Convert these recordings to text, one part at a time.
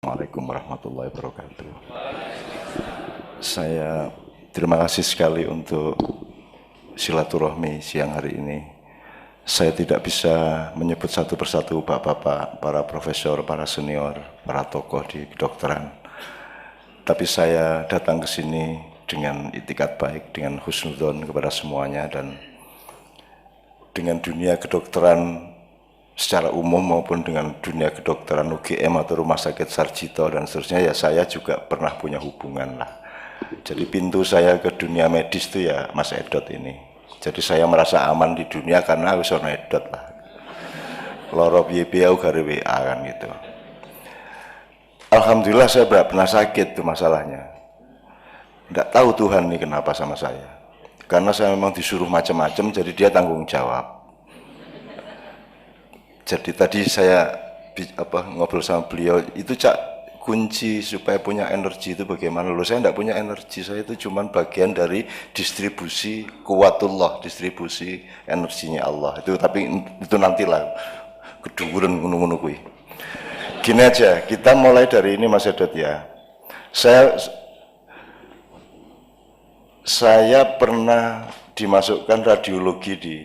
Assalamualaikum warahmatullahi wabarakatuh. Saya terima kasih sekali untuk silaturahmi siang hari ini. Saya tidak bisa menyebut satu persatu bapak-bapak, para profesor, para senior, para tokoh di kedokteran. Tapi saya datang ke sini dengan itikat baik, dengan husnudzon kepada semuanya, dan dengan dunia kedokteran secara umum maupun dengan dunia kedokteran UGM atau Rumah Sakit Sarjito dan seterusnya, ya saya juga pernah punya hubungan lah. Jadi pintu saya ke dunia medis itu ya Mas Edot ini. Jadi saya merasa aman di dunia karena aku sono Edot lah. Loro piye-piye aku gare WA kan gitu. Alhamdulillah saya tidak pernah sakit itu masalahnya. Tidak tahu Tuhan ini kenapa sama saya. Karena saya memang disuruh macam-macam, jadi dia tanggung jawab. Jadi tadi saya ngobrol sama beliau, itu Cak, kunci supaya punya energi itu bagaimana? Loh, saya tidak punya energi, saya itu cuma bagian dari distribusi kuwatullah, distribusi energinya Allah. Itu tapi itu nantilah keduguran ngono-ngono kuwi. Gini aja, kita mulai dari ini Mas Edot ya. Saya pernah dimasukkan radiologi di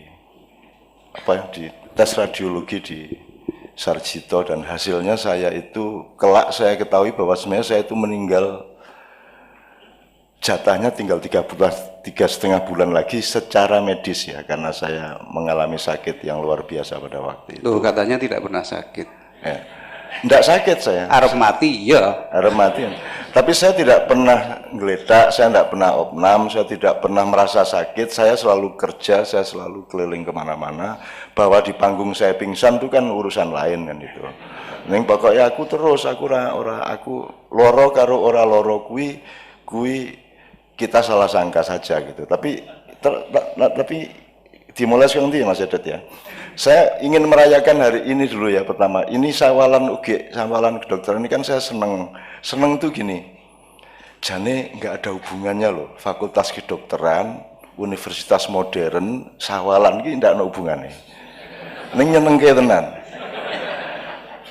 tes radiologi di Sarjito, dan hasilnya saya itu kelak saya ketahui bahwa sebenarnya saya itu meninggal, jatahnya tinggal 3,5 bulan lagi secara medis ya, karena saya mengalami sakit yang luar biasa pada waktu itu. Loh, katanya tidak pernah sakit. Enggak sakit saya. Arep mati ya. Arep mati. Tapi saya tidak pernah geledak, saya tidak pernah opnam, saya tidak pernah merasa sakit. Saya selalu kerja, saya selalu keliling kemana-mana. Bahwa di panggung saya pingsan itu kan urusan lain kan itu. Ning pokoknya aku terus, aku loro karo ora loro kuwi kita salah sangka saja gitu. Tapi dimulai sekarang ini Mas Edot ya. Saya ingin merayakan hari ini dulu ya pertama. Ini sawalan kedokteran ini kan saya seneng tuh gini. Jane nggak ada hubungannya loh. Fakultas Kedokteran, Universitas Modern, sawalan ini nggak ada hubungannya. Ini nyenengke tenan.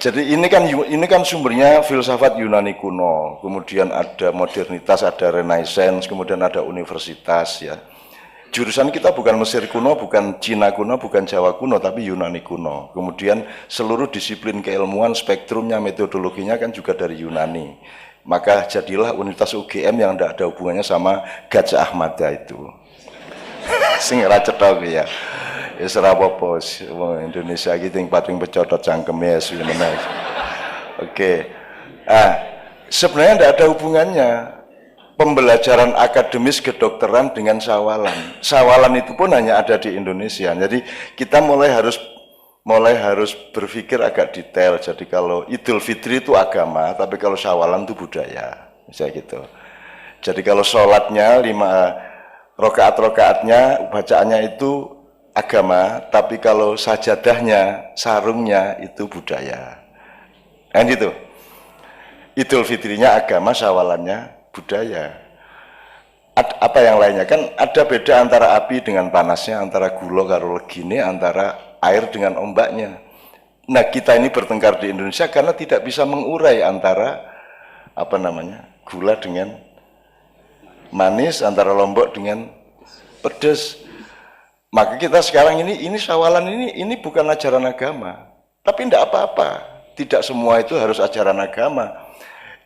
Jadi ini kan sumbernya filsafat Yunani kuno. Kemudian ada modernitas, ada renaissance, kemudian ada universitas ya. Jurusan kita bukan Mesir kuno, bukan Cina kuno, bukan Jawa kuno, tapi Yunani kuno. Kemudian seluruh disiplin keilmuan, spektrumnya, metodologinya kan juga dari Yunani. Maka jadilah Universitas UGM yang tidak ada hubungannya sama Gajah Mada itu. Sing ora cetok ya. Wis ora apa-apa, Indonesia iki ting pating pecotot cangkeme sebenarnya. Oke. Sebenarnya tidak ada hubungannya pembelajaran akademis kedokteran dengan sawalan. Sawalan itu pun hanya ada di Indonesia. Jadi kita mulai harus berpikir agak detail. Jadi kalau Idul Fitri itu agama, tapi kalau sawalan itu budaya. Misalnya gitu. Jadi kalau sholatnya 5 rokaat-rokaatnya, bacaannya itu agama, tapi kalau sajadahnya, sarungnya itu budaya. Kan gitu. Idul Fitrinya agama, sawalannya budaya. Apa yang lainnya kan ada beda antara api dengan panasnya, antara gula karo legine, antara air dengan ombaknya. Nah, kita ini bertengkar di Indonesia karena tidak bisa mengurai antara gula dengan manis, antara lombok dengan pedas. Maka kita sekarang ini sawalan ini bukan ajaran agama, tapi tidak apa-apa. Tidak semua itu harus ajaran agama.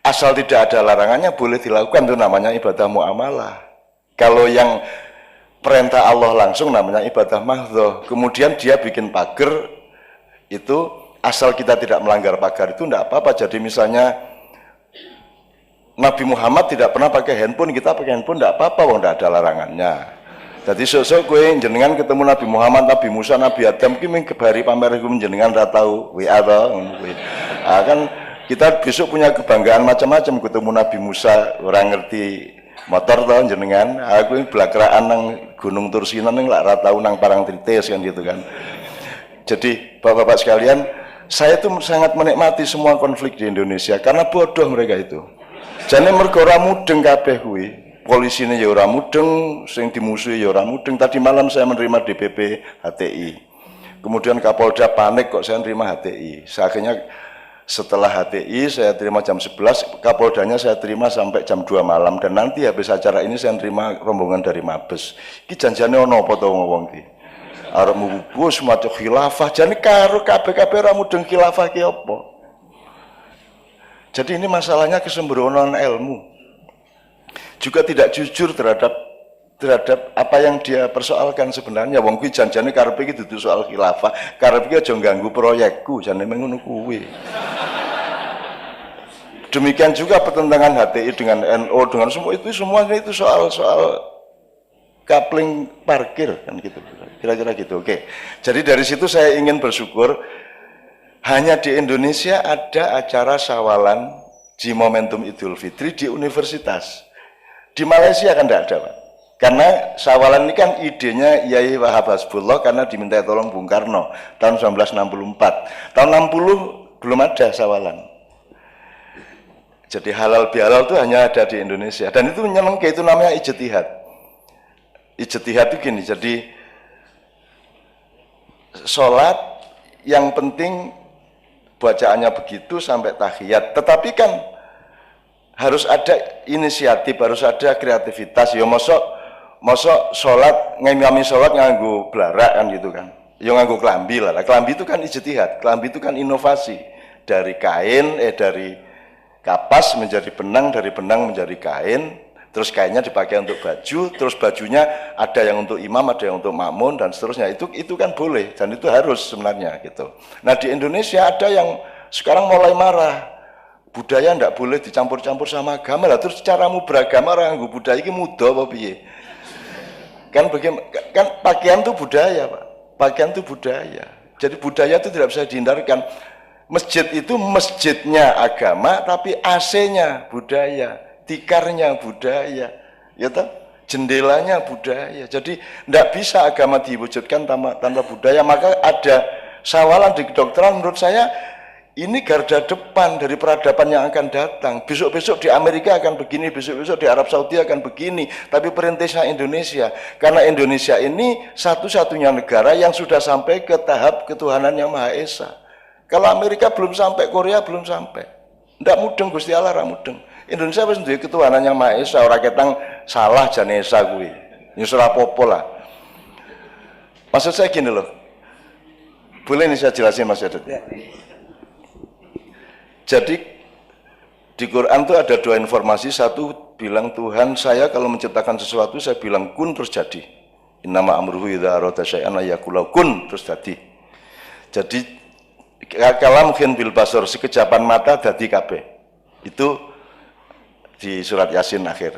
Asal tidak ada larangannya boleh dilakukan, itu namanya ibadah muamalah. Kalau yang perintah Allah langsung namanya ibadah mahdhah. Kemudian dia bikin pagar, itu asal kita tidak melanggar pagar itu tidak apa-apa. Jadi misalnya Nabi Muhammad tidak pernah pakai handphone, kita pakai handphone tidak apa-apa, wong tidak ada larangannya. Jadi sosok gue jenengan ketemu Nabi Muhammad, Nabi Musa, Nabi Adam, kimi kebari pamer gue jenengan tidak tahu WA kan. Kita besok punya kebanggaan macam-macam, ketemu Nabi Musa, orang ngerti motor tau jenengan, aku ini belakraan nang Gunung Tursina nang lak tahu nang Parangtritis kan gitu kan. Jadi Bapak-bapak sekalian, saya tuh sangat menikmati semua konflik di Indonesia karena bodoh mereka itu. Jane mergo ora mudeng kabeh kuwi. Polisine ya ora mudeng, sing dimusuhi ya ora mudeng. Tadi malam saya menerima DPP HTI. Kemudian Kapolda panik kok saya menerima HTI. Akhirnya Setelah HTI saya terima jam 11, Kapoldanya saya terima sampai jam 2 malam, dan nanti habis acara ini saya terima rombongan dari Mabes. Iki janjane ono apa to wong iki? Arep mubus maca khilafah, jane karo kabeh-kabeh ra mudeng khilafah ki apa? Jadi ini masalahnya kesembronoan ilmu. Juga tidak jujur terhadap apa yang dia persoalkan sebenarnya. Wong kuwi janjane karepe iki dudu soal khilafah, karepe iki aja ganggu proyekku, jane ngono kuwi. Demikian juga pertentangan HTI dengan NU dengan semua itu soal coupling parkir kan gitu. Kira-kira gitu. Oke. Jadi dari situ saya ingin bersyukur hanya di Indonesia ada acara sawalan di momentum Idul Fitri di universitas. Di Malaysia kan tidak ada, Pak. Karena sawalan ini kan idenya Yai Wahab Hasbullah karena diminta tolong Bung Karno tahun 1964. Tahun 60 belum ada sawalan. Jadi halal bihalal itu hanya ada di Indonesia. Dan itu menyenangkan, itu namanya ijtihad. Ijtihad itu gini, jadi sholat yang penting bacaannya begitu sampai tahiyat. Tetapi kan harus ada inisiatif, harus ada kreativitas. Ya mosok sholat, ngimami sholat nganggo blarak kan gitu kan. Ya nganggo kelambi lah. Kelambi itu kan ijtihad, kelambi itu kan inovasi. Dari kain, dari kapas menjadi benang, dari benang menjadi kain, terus kainnya dipakai untuk baju, terus bajunya ada yang untuk imam, ada yang untuk makmun dan seterusnya. Itu kan boleh dan itu harus sebenarnya gitu. Nah di Indonesia ada yang sekarang mulai marah. Budaya ndak boleh dicampur-campur sama agama lah, terus caramu beragama orang nganggo budaya iki mudah apa piye? Kan pakaian itu budaya, Pak. Pakaian itu budaya. Jadi budaya itu tidak bisa dihindarkan. Masjid itu masjidnya agama tapi AC-nya budaya, tikarnya budaya. Ya toh? Jendelanya budaya. Jadi ndak bisa agama diwujudkan tanpa budaya. Maka ada sawalan di kedokteran menurut saya ini garda depan dari peradaban yang akan datang. Besok-besok di Amerika akan begini, besok-besok di Arab Saudi akan begini. Tapi perintisnya Indonesia. Karena Indonesia ini satu-satunya negara yang sudah sampai ke tahap ketuhanan yang Maha Esa. Kalau Amerika belum sampai, Korea belum sampai. Ndak mudeng Gusti Allah ra mudeng. Indonesia wis duwe ketuhanan yang Maha Esa, ora ketang salah jane esa kuwi. Ya ora apa-apa lah. Maksud saya gini loh. Boleh nih saya jelasin Mas Yadet? Ya. Jadi di Quran itu ada dua informasi. Satu bilang Tuhan saya kalau menciptakan sesuatu saya bilang kun terus jadi. Innama amruhu idza arada syai'an ayaqul kun terus jadi. Jadi kalam khin bil basar sekejapan mata dadi kabeh. Itu di surat Yasin akhir.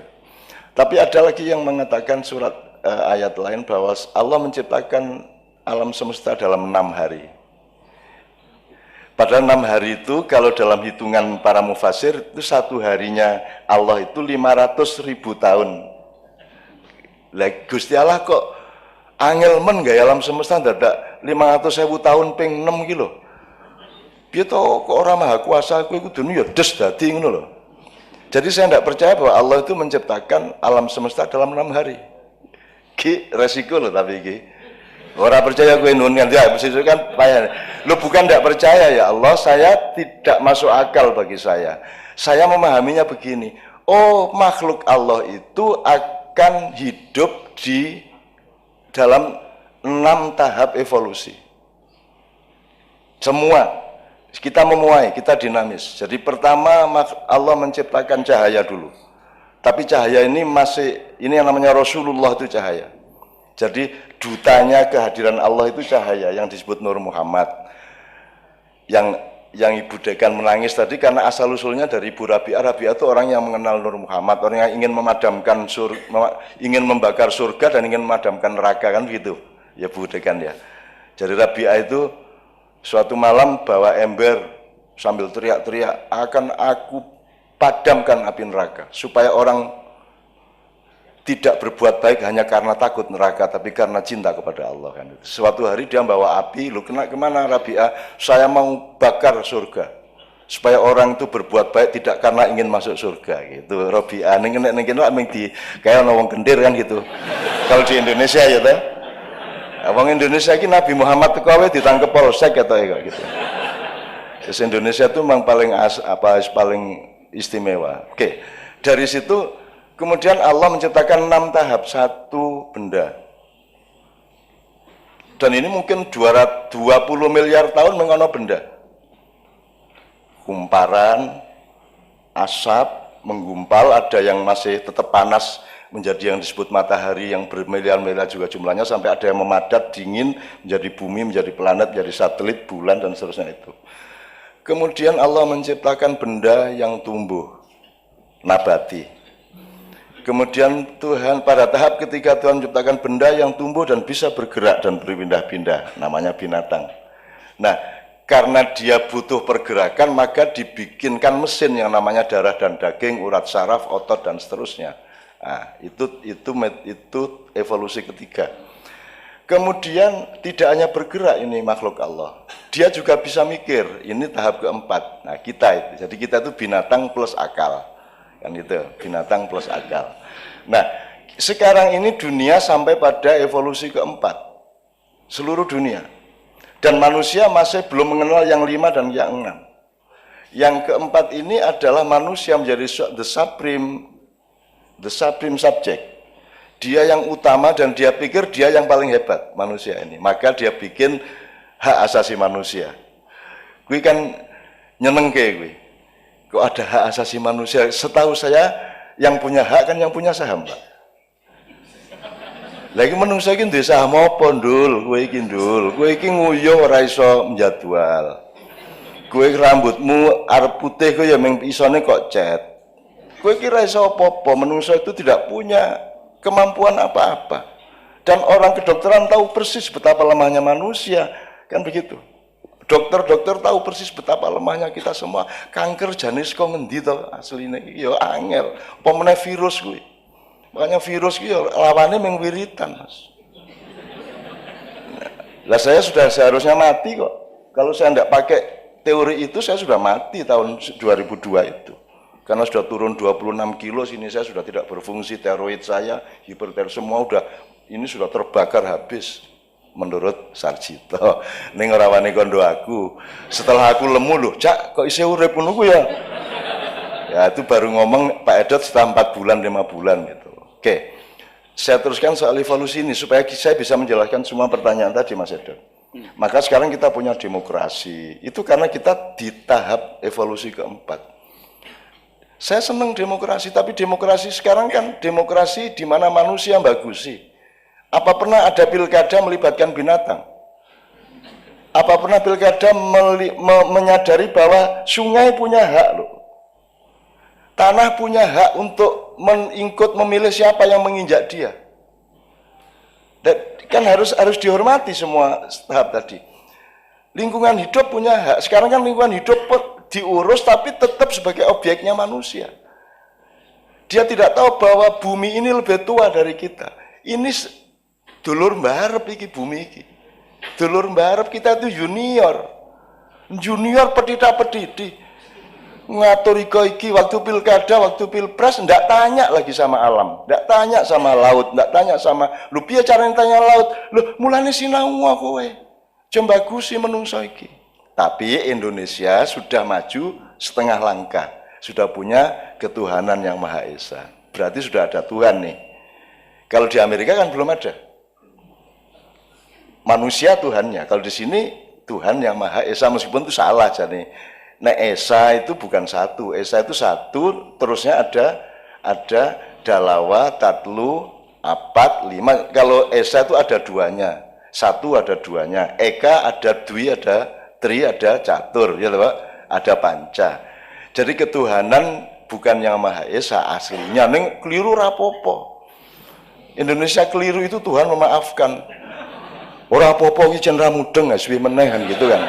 Tapi ada lagi yang mengatakan surat ayat lain bahwa Allah menciptakan alam semesta dalam 6 hari. Padahal 6 hari itu kalau dalam hitungan para mufasir itu satu harinya Allah itu 500.000 tahun. Lah Gusti Allah kok angel men gak alam semesta dadak 500.000 tahun ping 6 ki lho. Piye to kok ora maha kuasa kuwi kudune ya des dadi ngono lho. Jadi saya tidak percaya bahwa Allah itu menciptakan alam semesta dalam 6 hari. Ki resiko lho tapi ki. Orang percaya gue nungan dia itu kan payah. Lu bukan tidak percaya ya Allah, saya tidak masuk akal bagi saya. Saya memahaminya begini. Oh, makhluk Allah itu akan hidup di dalam 6 tahap evolusi. Semua kita memuai, kita dinamis. Jadi pertama Allah menciptakan cahaya dulu. Tapi cahaya ini ini yang namanya Rasulullah itu cahaya. Jadi dutanya kehadiran Allah itu cahaya yang disebut Nur Muhammad. Yang Ibu Dekan menangis tadi karena asal usulnya dari Ibu Rabi'ah. Rabi'ah itu orang yang mengenal Nur Muhammad, orang yang ingin memadamkan ingin membakar surga dan ingin memadamkan neraka kan begitu. Ya Bu Dekan ya. Jadi Rabi'ah itu suatu malam bawa ember sambil teriak-teriak, akan aku padamkan api neraka supaya orang tidak berbuat baik hanya karena takut neraka, tapi karena cinta kepada Allah kan. Suatu hari dia bawa api, lu kemana Rabi'ah? Saya mau bakar surga, supaya orang itu berbuat baik tidak karena ingin masuk surga gitu. Rabi'ah, nengin lah, di kayak orang kendir kan gitu. Kalau di Indonesia ya teh, orang Indonesia ini Nabi Muhammad itu ditangkap polsek atau gitu. Indonesia itu memang paling istimewa. Oke. Dari situ kemudian Allah menciptakan 6 tahap satu benda. Dan ini mungkin 220 miliar tahun mengono benda. Kumparan, asap, menggumpal, ada yang masih tetap panas menjadi yang disebut matahari yang bermiliar-miliar juga jumlahnya, sampai ada yang memadat, dingin, menjadi bumi, menjadi planet, menjadi satelit, bulan, dan seterusnya itu. Kemudian Allah menciptakan benda yang tumbuh, nabati. Kemudian Tuhan pada tahap ketiga Tuhan menciptakan benda yang tumbuh dan bisa bergerak dan berpindah-pindah, namanya binatang. Nah, karena dia butuh pergerakan, maka dibikinkan mesin yang namanya darah dan daging, urat saraf, otot, dan seterusnya. Nah, itu evolusi ketiga. Kemudian tidak hanya bergerak ini makhluk Allah, dia juga bisa mikir. Ini tahap keempat. Nah, jadi kita itu binatang plus akal, kan gitu, binatang plus akal. Nah, sekarang ini dunia sampai pada evolusi keempat, seluruh dunia, dan manusia masih belum mengenal yang 5 dan yang 6. Yang keempat ini adalah manusia menjadi the supreme subject. Dia yang utama dan dia pikir dia yang paling hebat, manusia ini. Maka dia bikin hak asasi manusia. Gue kan nyeneng kayak gue. Kok ada hak asasi manusia? Setahu saya yang punya hak kan yang punya saham, Pak. Lagi menungsa iki duwe saham apa, Ndul? Kowe iki, Ndul. Kowe iki nguyuh ora iso menjadwal. Kowe rambutmu arep putih kowe ya mung isone kok cet. Kowe iki ora iso apa-apa, menungsa itu tidak punya kemampuan apa-apa. Dan orang kedokteran tahu persis betapa lemahnya manusia, kan begitu. Dokter-dokter tahu persis betapa lemahnya kita semua. Kanker janis kok ngendi to asline iki ya angel. Apa meneh virus kuwi. Makanya virus iki ya lawane mung wiritan, Mas. Lah saya sudah seharusnya mati kok. Kalau saya tidak pakai teori itu saya sudah mati tahun 2002 itu. Karena sudah turun 26 kilo, sini saya sudah tidak berfungsi, tiroid saya, hipertensi semua ini sudah terbakar habis menurut Sarjito. Ning ora wani kondo aku. Setelah aku lemu loh, Cak, kok isih urip ngono ku ya? Ya itu baru ngomong Pak Edot setelah 4 bulan, 5 bulan gitu. Oke. Saya teruskan soal evolusi ini supaya saya bisa menjelaskan semua pertanyaan tadi, Mas Edot. Maka sekarang kita punya demokrasi. Itu karena kita di tahap evolusi keempat. Saya senang demokrasi, tapi demokrasi sekarang kan demokrasi di mana manusia bagusi. Apa pernah ada pilkada melibatkan binatang? Apa pernah pilkada menyadari bahwa sungai punya hak loh? Tanah punya hak untuk ikut memilih siapa yang menginjak dia. Dan kan harus dihormati semua tahap tadi. Lingkungan hidup punya hak. Sekarang kan lingkungan hidup diurus tapi tetap sebagai objeknya manusia. Dia tidak tahu bahwa bumi ini lebih tua dari kita. Ini dulur mbarep iki bumi iki. Dulur mbarep kita itu junior. Junior petita-petiti. Ngatur iki waktu pilkada, waktu pilpres ndak tanya lagi sama alam, ndak tanya sama laut, ndak tanya sama lu piye carane tanya laut. Lho mulane sinau kowe. Jembagusi menungso iki. Tapi Indonesia sudah maju setengah langkah, sudah punya ketuhanan yang Maha Esa. Berarti sudah ada Tuhan nih. Kalau di Amerika kan belum ada. Manusia Tuhannya. Kalau di sini Tuhan yang Maha Esa, meskipun itu salah jadi. Nah Esa itu bukan satu. Esa itu satu, terusnya ada Dalawa, Tatlu, Apat, 5. Kalau Esa itu ada duanya. Satu ada duanya. Eka ada Dwi, ada Tri, ada Catur, ya Pak, ada Panca. Jadi ketuhanan bukan yang Maha Esa aslinya. Neng keliru rapopo. Indonesia keliru itu Tuhan memaafkan. Ora apa-apa iki cenra mudeng suwi menehan gitu kan.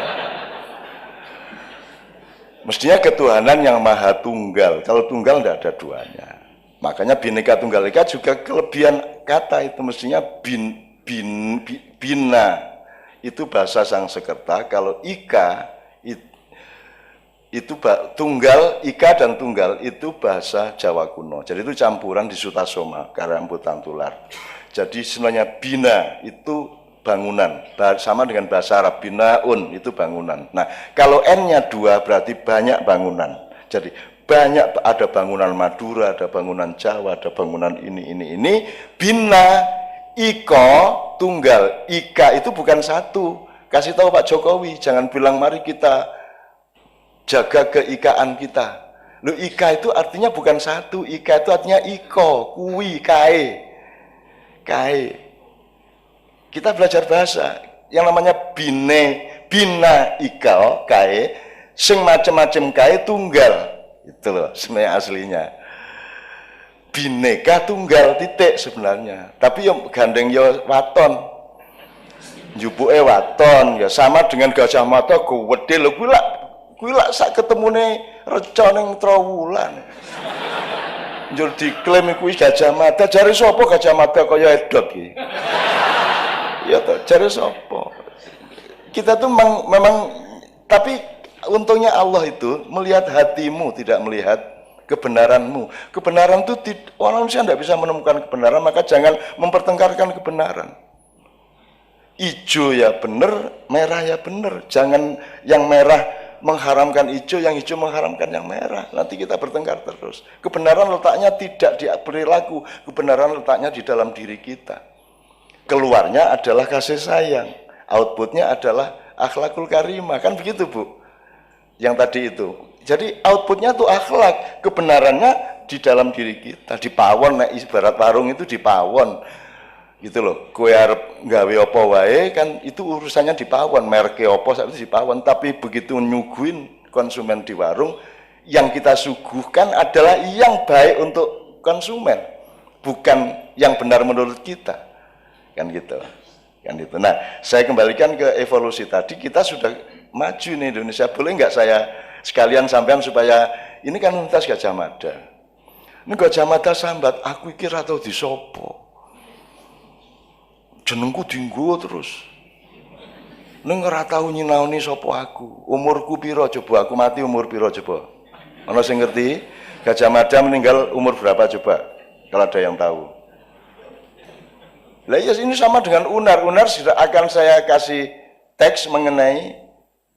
Mestinya ketuhanan yang Maha Tunggal. Kalau tunggal tidak ada duanya. Makanya Bhinneka Tunggal Ika juga kelebihan kata itu mestinya bina itu bahasa Sangsekerta. Kalau ika itu tunggal, ika dan tunggal itu bahasa Jawa kuno. Jadi itu campuran di Sutasoma, Karambutan Tular. Jadi sebenarnya bina itu bangunan, sama dengan bahasa Arab binaun itu bangunan. Nah, kalau n-nya 2 berarti banyak bangunan. Jadi banyak, ada bangunan Madura, ada bangunan Jawa, ada bangunan ini. Bina iko tunggal, ika itu bukan satu. Kasih tahu Pak Jokowi, jangan bilang mari kita jaga keikaan kita. Lu ika itu artinya bukan satu, ika itu artinya iko, kui, kae. Kita belajar bahasa yang namanya bina ika, kae, sing macem-macem kae tunggal. Itu loh sebenarnya aslinya. Bineka tunggal titik sebenarnya. Tapi yang gandeng yo waton. Jupuke waton ya sama dengan Gajah Mada gede lho kuwi lak sak ketemune reca ning Trowulan. Njur diklaim kuwi Gajah Mada, jare sapa Gajah Mada kaya edot iki. Ya toh, jare sapa? Kita tuh memang tapi untungnya Allah itu melihat hatimu, tidak melihat kebenaranmu. Kebenaran itu orang manusia tidak bisa menemukan kebenaran, maka jangan mempertengkarkan kebenaran. Ijo ya benar, merah ya benar. Jangan yang merah mengharamkan hijau, yang hijau mengharamkan yang merah. Nanti kita bertengkar terus. Kebenaran letaknya tidak di perilaku, kebenaran letaknya di dalam diri kita. Keluarnya adalah kasih sayang, outputnya adalah akhlakul karimah, kan begitu Bu? Yang tadi itu. Jadi outputnya itu akhlak, kebenarannya di dalam diri kita, di pawon. Nah, ibarat warung itu di pawon. Gitu loh, kue arep gawe apa wae kan itu urusannya di pawon, merke apa itu di pawon, tapi begitu nyuguhin konsumen di warung, yang kita suguhkan adalah yang baik untuk konsumen, bukan yang benar menurut kita. Kan gitu. Nah, saya kembalikan ke evolusi tadi, kita sudah maju nih Indonesia. Boleh nggak saya sekalian sampean supaya ini kan Universitas Gajah Mada. Ini Gajah Mada sambat, aku iki ra tau disopo. Jenengku dinggo terus. Ning ora tau nyinaoni sapa aku. Umurku piro coba? Aku mati umur piro coba? Ana sing ngerti? Gajah Mada meninggal umur berapa coba? Kalau ada yang tahu. Lah ya ini sama dengan Unar. Unar sudah akan saya kasih teks mengenai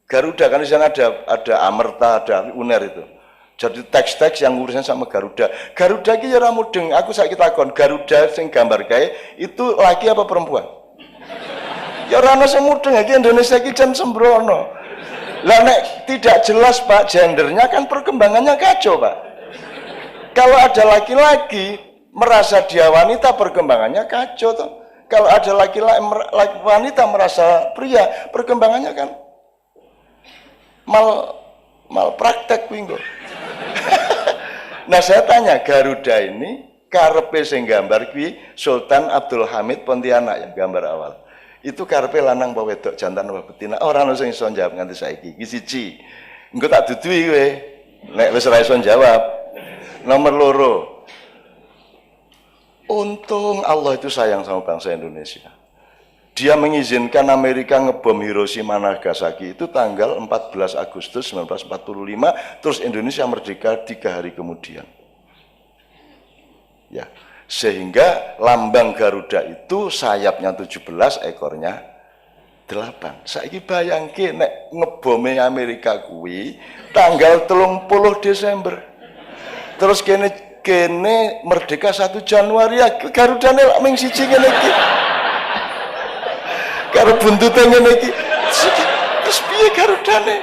Garuda, kan di sana ada Amerta, ada Unar itu. Jadi teks-teks yang urusan sama Garuda. Garuda ki ora mudeng. Aku saiki takon, Garuda sing gambar kae itu laki apa perempuan? Ya ora ana sing mudeng iki Indonesia iki jan sembrono. Lah nek tidak jelas Pak gendernya kan perkembangannya kacau, Pak. Kalau ada laki-laki merasa dia wanita perkembangannya kacau toh. Kalau ada laki-laki wanita merasa pria perkembangannya kan mal praktek kuwi kok. Nah saya tanya, Garuda ini karepe sing gambar kuwi Sultan Abdul Hamid Pontianak yang gambar awal. Itu karepe lanang apa wedok, jantan apa betina? Ora ono sing iso jawab nganti saiki. Iki siji. Engko tak dudui kowe. Nek wis ora iso jawab. Nomor loro. Untung Allah itu sayang sama bangsa Indonesia. Dia mengizinkan Amerika ngebom Hiroshima Nagasaki itu tanggal 14 Agustus 1945, terus Indonesia merdeka 3 hari kemudian. Ya, sehingga lambang Garuda itu sayapnya 17, ekornya 8. Saiki bayangke nek ngebome Amerika kuwi tanggal 30 Desember. Terus kene merdeka 1 Januari ya Garudane lak ming siji ngene iki. Karo buntute ngene iki. Terus piye Garudane?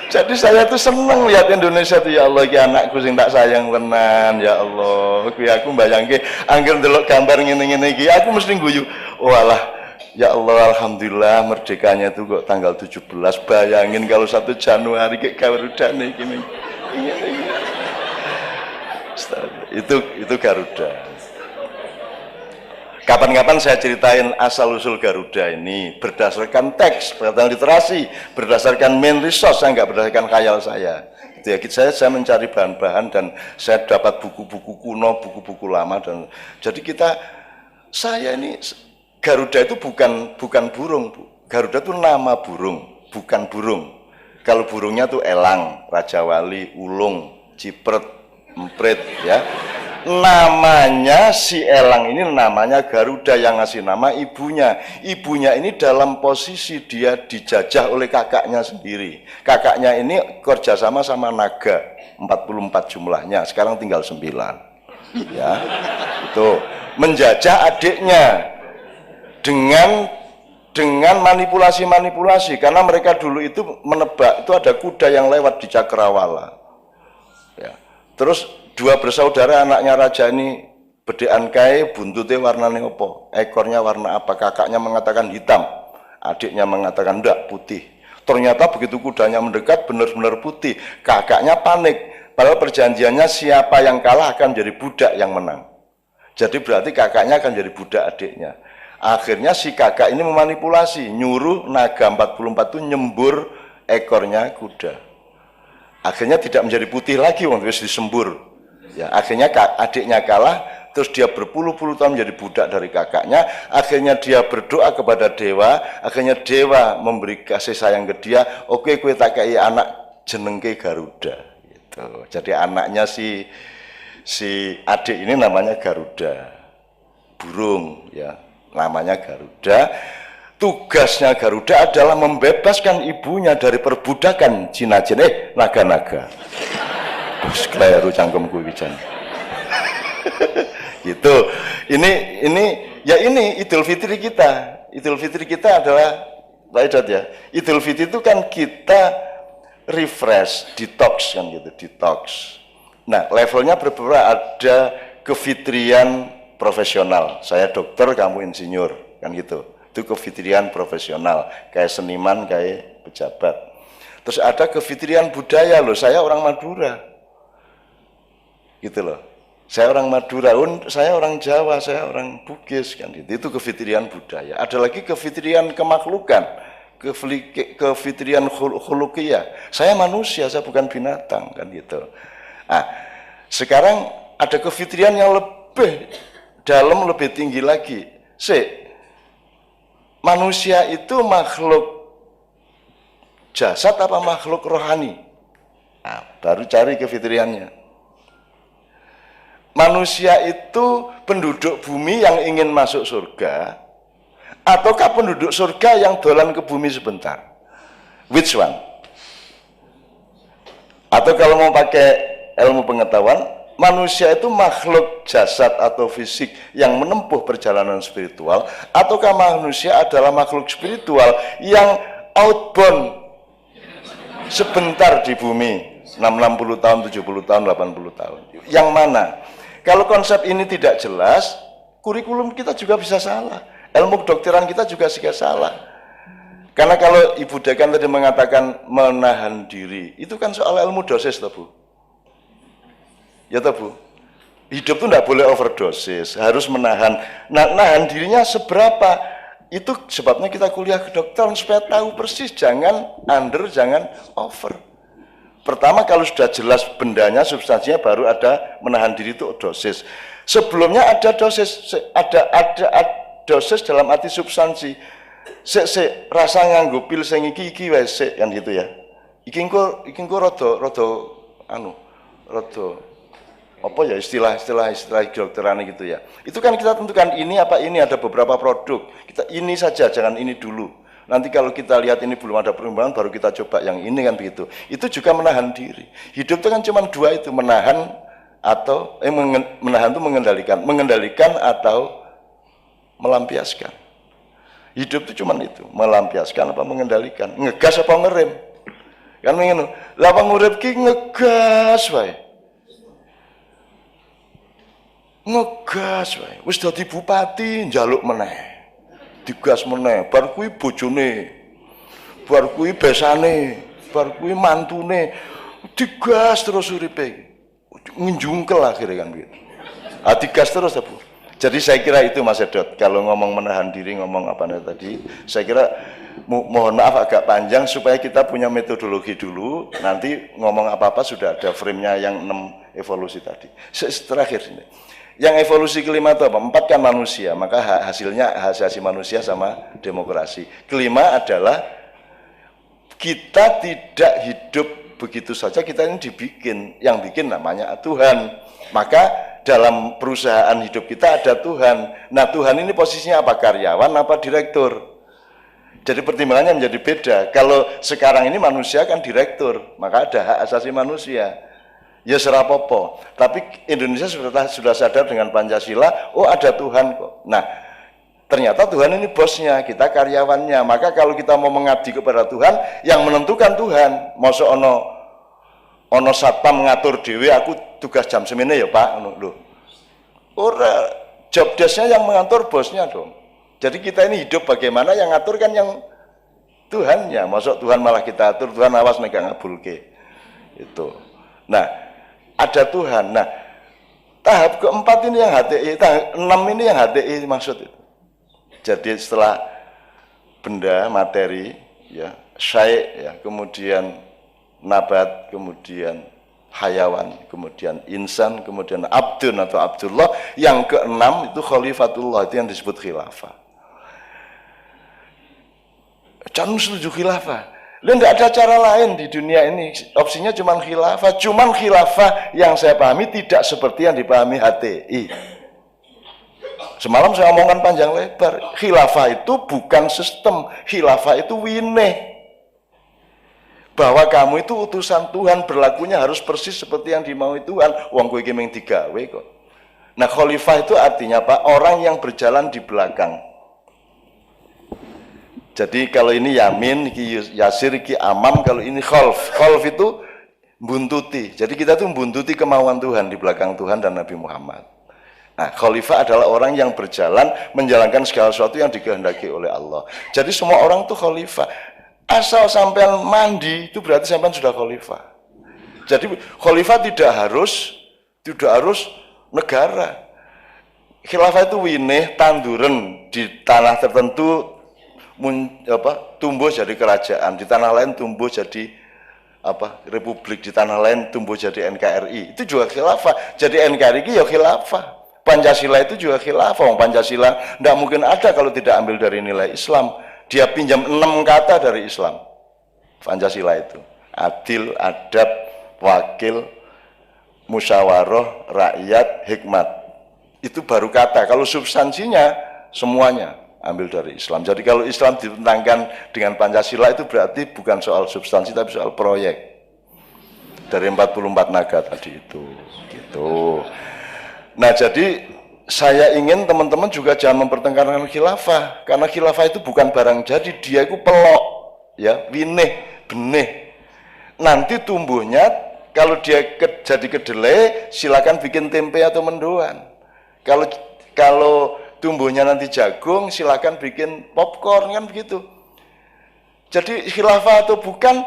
Jadi saya tuh seneng lihat Indonesia tuh, ya Allah iki anakku sing tak sayang tenan, ya Allah. Kuwi aku mbayangke angger ndelok gambar ngene-ngene iki aku mesti guyu. Oh alah, ya Allah alhamdulillah merdekanya tuh kok tanggal 17. Bayangin kalau 1 Januari kayak Garudane iki. Itu Garuda. Kapan-kapan saya ceritain asal-usul Garuda ini berdasarkan teks, berdasarkan literasi, berdasarkan main resource, saya nggak berdasarkan khayal saya. Itu ya, saya mencari bahan-bahan dan saya dapat buku-buku kuno, buku-buku lama dan jadi saya ini Garuda itu bukan burung, Bu. Garuda itu nama burung, bukan burung. Kalau burungnya tuh elang, raja wali, ulung, cipret, emprit, ya. Namanya si elang ini namanya Garuda, yang ngasih nama ibunya. Ibunya ini dalam posisi dia dijajah oleh kakaknya sendiri. Kakaknya ini kerjasama sama naga, 44 jumlahnya, sekarang tinggal 9. Ya, itu menjajah adiknya dengan manipulasi-manipulasi, karena mereka dulu itu menebak, itu ada kuda yang lewat di Cakrawala. Ya. Terus dua bersaudara anaknya raja ini bedean kae, buntutnya warnanya apa? Ekornya warna apa? Kakaknya mengatakan hitam, adiknya mengatakan enggak, putih. Ternyata begitu kudanya mendekat benar-benar putih. Kakaknya panik, padahal perjanjiannya siapa yang kalah akan jadi budak yang menang. Jadi berarti kakaknya akan jadi budak adiknya. Akhirnya si kakak ini memanipulasi, nyuruh naga 44 itu nyembur ekornya kuda. Akhirnya tidak menjadi putih lagi, waktu itu disembur. Ya, akhirnya adiknya kalah, terus dia berpuluh-puluh tahun menjadi budak dari kakaknya. Akhirnya dia berdoa kepada dewa, akhirnya dewa memberi kasih sayang ke dia. Oke, kue tak kei anak jenengke Garuda. Gitu. Jadi anaknya si adik ini namanya Garuda, burung, ya, namanya Garuda. Tugasnya Garuda adalah membebaskan ibunya dari perbudakan jin-jin, naga-naga. Terus keliru cangkemku wijan. Gitu. Ini Idul Fitri kita. Idul Fitri kita adalah Pak Edat ya. Idul Fitri itu kan kita refresh, detox kan gitu, detox. Nah, levelnya berbeda, ada kefitrian profesional. Saya dokter, kamu insinyur, kan gitu. Itu kefitrian profesional, kayak seniman, kayak pejabat. Terus ada kefitrian budaya loh, saya orang Madura. Gitu loh. Saya orang Madura, saya orang Jawa, saya orang Bugis, kan gitu. Itu kefitrian budaya. Ada lagi kefitrian kemakhlukan, kefitrian khuluqiyah. Saya manusia, saya bukan binatang, kan gitu. Nah, sekarang ada kefitrian yang lebih dalam, lebih tinggi lagi. Manusia itu makhluk jasad apa makhluk rohani? Nah, baru cari kefitriannya. Manusia itu penduduk bumi yang ingin masuk surga, ataukah penduduk surga yang dolan ke bumi sebentar? Which one? Atau kalau mau pakai ilmu pengetahuan, manusia itu makhluk jasad atau fisik yang menempuh perjalanan spiritual, ataukah manusia adalah makhluk spiritual yang outbound sebentar di bumi, 60 tahun, 70 tahun, 80 tahun. Yang mana? Kalau konsep ini tidak jelas, kurikulum kita juga bisa salah, ilmu kedokteran kita juga salah. Karena kalau Ibu Dekan tadi mengatakan menahan diri, itu kan soal ilmu dosis toh Bu. Ya toh Bu, hidup itu tidak boleh overdosis, harus menahan. Nah, nahan dirinya seberapa? Itu sebabnya kita kuliah kedokteran, supaya tahu persis, jangan under, jangan over. Pertama, kalau sudah jelas bendanya, substansinya, baru ada menahan diri itu dosis. Sebelumnya ada dosis, ada dosis dalam arti substansi. Rasa nganggo pil sing iki wae kan gitu ya. Iki engko rada apa ya istilah kedokteran gitu ya. Itu kan kita tentukan ini apa ini, ada beberapa produk. Kita ini saja, jangan ini dulu. Nanti kalau kita lihat ini belum ada perkembangan, baru kita coba yang ini, kan begitu. Itu juga menahan diri. Hidup itu kan cuma dua itu, menahan atau menahan itu mengendalikan atau melampiaskan. Hidup itu cuma itu, melampiaskan apa mengendalikan, ngegas apa ngerem. Kan ngene, lah pangurip ki ngegas wae. Ngegas wae. Wis dadi bupati njaluk meneh. Digas meneh, bar kuwi bojone, bar kuwi besane, bar kuwi mantune, digas terus uripe, nginjungkel akhirnya kan begitu. Digas terus Bu. Jadi saya kira itu Mas Edot, kalau ngomong menahan diri, ngomong apa tadi, saya kira mohon maaf agak panjang supaya kita punya metodologi dulu, nanti ngomong apa-apa sudah ada frame-nya yang 6 evolusi tadi. Terakhir ini. Yang evolusi kelima itu apa? 4 kan manusia, maka hasilnya asasi manusia sama demokrasi. Kelima adalah kita tidak hidup begitu saja, kita ini dibikin, yang bikin namanya Tuhan. Maka dalam perusahaan hidup kita ada Tuhan. Nah, Tuhan ini posisinya apa? Karyawan apa direktur? Jadi pertimbangannya menjadi beda. Kalau sekarang ini manusia kan direktur, maka ada hak asasi manusia. Ya serapopo. Tapi Indonesia sudah sadar dengan Pancasila, oh ada Tuhan kok. Nah, ternyata Tuhan ini bosnya, kita karyawannya. Maka kalau kita mau mengabdi kepada Tuhan, yang menentukan Tuhan. Masa ono satpam ngatur dewe, aku tugas jam semene ya Pak. Loh. Ora, job desk-nya yang mengatur bosnya dong. Jadi kita ini hidup bagaimana, yang ngatur kan yang Tuhannya. Masuk Tuhan malah kita atur, Tuhan awas nek ngabulke. Itu. Nah, ada Tuhan. Nah, tahap keempat ini yang HTI, tahap 6 ini yang HTI maksud itu. Jadi setelah benda, materi, ya, syai', ya, kemudian nabat, kemudian hayawan, kemudian insan, kemudian abdun atau abdullah, yang keenam itu khalifatullah, itu yang disebut khilafah. Jangan setuju khilafah. Lu nggak ada cara lain di dunia ini, opsinya cuma khilafah. Cuman khilafah yang saya pahami tidak seperti yang dipahami HTI. Semalam saya omongkan panjang lebar, khilafah itu bukan sistem, khilafah itu winih. Bahwa kamu itu utusan Tuhan, berlakunya harus persis seperti yang dimaui Tuhan. Wong kowe iki mung digawe kok. Nah, khalifah itu artinya apa? Orang yang berjalan di belakang. Jadi kalau ini yamin, iki yasir, iki amam, kalau ini khalf. Khalf itu buntuti. Jadi kita tuh buntuti kemauan Tuhan di belakang Tuhan dan Nabi Muhammad. Nah, khalifah adalah orang yang berjalan menjalankan segala sesuatu yang dikehendaki oleh Allah. Jadi semua orang tuh khalifah. Asal sampean mandi itu berarti sampean sudah khalifah. Jadi khalifah tidak harus negara. Khilafah itu winih tanduran di tanah tertentu tumbuh jadi kerajaan, di tanah lain tumbuh jadi republik, di tanah lain tumbuh jadi NKRI. Itu juga khilafah. Jadi NKRI ya khilafah. Pancasila itu juga khilafah. Pancasila tidak mungkin ada kalau tidak ambil dari nilai Islam. Dia pinjam 6 kata dari Islam. Pancasila itu adil, adab, wakil, musyawarah, rakyat, hikmat. Itu baru kata. Kalau substansinya semuanya ambil dari Islam. Jadi kalau Islam ditentangkan dengan Pancasila itu berarti bukan soal substansi tapi soal proyek. Dari 44 naga tadi itu. Gitu. Nah, jadi saya ingin teman-teman juga jangan mempertengkarkan khilafah, karena khilafah itu bukan barang jadi, dia itu pelok, ya, winih, benih. Nanti tumbuhnya kalau dia jadi kedelai, silakan bikin tempe atau mendoan. Kalau tumbuhnya nanti jagung, silakan bikin popcorn, kan begitu. Jadi khilafah atau bukan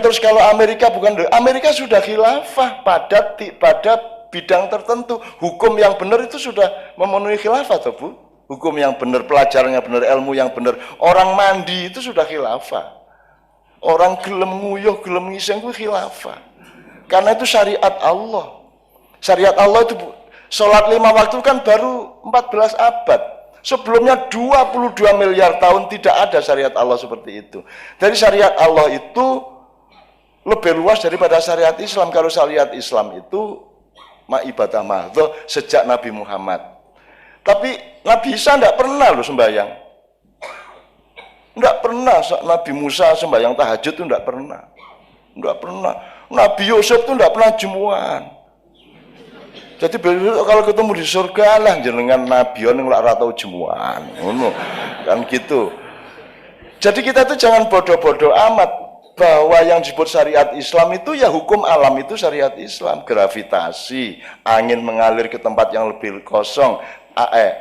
terus kalau Amerika Amerika sudah khilafah pada bidang tertentu. Hukum yang benar itu sudah memenuhi khilafah toh Bu. Hukum yang benar, pelajarannya benar, ilmu yang benar. Orang mandi itu sudah khilafah. Orang gelem nguyuh, gelem ngiseng itu khilafah. Karena itu syariat Allah. Syariat Allah itu sholat 5 waktu kan baru 14 abad. Sebelumnya 22 miliar tahun tidak ada syariat Allah seperti itu. Jadi syariat Allah itu lebih luas daripada syariat Islam. Kalau syariat Islam itu ibadah mahdhah sejak Nabi Muhammad. Tapi Nabi Isa tidak pernah loh sembahyang. Tidak pernah. Nabi Musa sembahyang tahajud itu tidak pernah. Tidak pernah. Nabi Yusuf itu tidak pernah jemuan. Jadi kalau ketemu di surga lah jenengan Nabi yang nggak tahu jemuan. Kan gitu. Jadi kita tuh jangan bodoh-bodoh amat. Bahwa yang disebut syariat Islam itu ya hukum alam itu syariat Islam. Gravitasi, angin mengalir ke tempat yang lebih kosong, air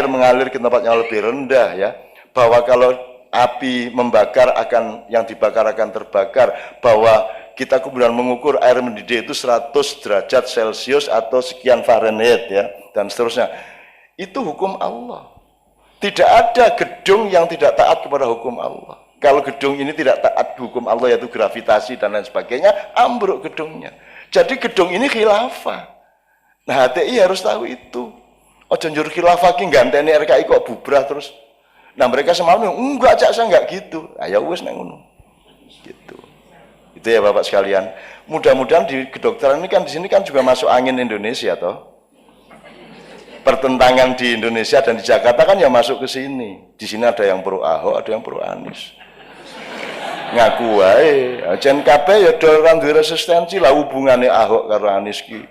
mengalir ke tempat yang lebih rendah, ya. Bahwa kalau api membakar yang dibakar akan terbakar. Bahwa kita kemudian mengukur air mendidih itu 100 derajat Celcius atau sekian Fahrenheit, ya, dan seterusnya. Itu hukum Allah. Tidak ada gedung yang tidak taat kepada hukum Allah. Kalau gedung ini tidak taat hukum Allah, yaitu gravitasi dan lain sebagainya, ambruk gedungnya. Jadi gedung ini khilafah. Nah, HTI harus tahu itu. Ojo njur khilafah ki ganteni RKI kok bubrah terus. Nah, mereka semalam enggak, Cak, saya enggak gitu. Ah ya wis nek ngono. Gitu. Itu ya Bapak sekalian. Mudah-mudahan di kedokteran ini kan di sini kan juga masuk angin Indonesia toh. Pertentangan di Indonesia dan di Jakarta kan ya masuk ke sini. Di sini ada yang pro Ahok, ada yang pro Anies. Ngaku wae, jan kabeh ya do ora duwe resistensi lah hubungannya Ahok karo Anies ki.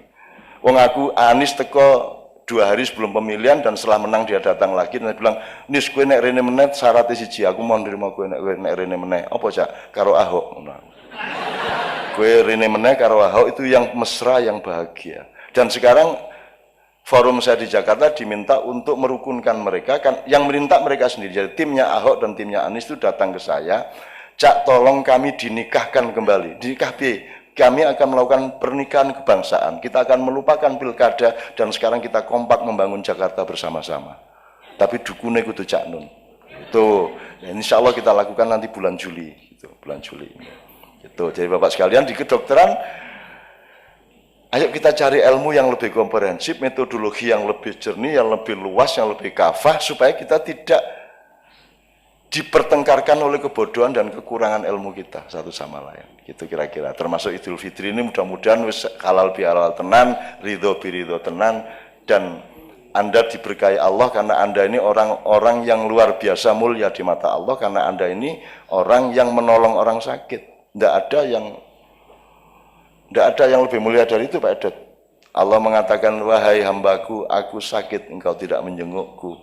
Wong aku Anies teko 2 hari sebelum pemilihan dan setelah menang dia datang lagi dan dia bilang, "Nis kowe nek rene meneh syaratnya siji, aku mau nrimo kowe nek rene meneh." Apa Cak? Karo Ahok. Kowe rene meneh karo Ahok itu yang mesra, yang bahagia. Dan sekarang forum saya di Jakarta diminta untuk merukunkan mereka, kan yang minta mereka sendiri. Jadi timnya Ahok dan timnya Anies itu datang ke saya, "Cak, tolong kami dinikahkan kembali." Dinikah piye? Kami akan melakukan pernikahan kebangsaan. Kita akan melupakan pilkada dan sekarang kita kompak membangun Jakarta bersama-sama. Tapi dukune kudu Cak Nun. Itu, ya, insya Allah kita lakukan nanti bulan Juli. Gitu, bulan Juli. Itu. Jadi Bapak sekalian di kedokteran, ayo kita cari ilmu yang lebih komprehensif, metodologi yang lebih jernih, yang lebih luas, yang lebih kafah, supaya kita tidak dipertengkarkan oleh kebodohan dan kekurangan ilmu kita satu sama lain. Gitu kira-kira. Termasuk Idul Fitri ini mudah-mudahan wis halal bihalal tenan, ridho biridho tenan, dan Anda diberkahi Allah karena Anda ini orang-orang yang luar biasa mulia di mata Allah, karena Anda ini orang yang menolong orang sakit. Tidak ada yang lebih mulia dari itu Pak Edet. Allah mengatakan, "Wahai hambaku, aku sakit, engkau tidak menjengukku.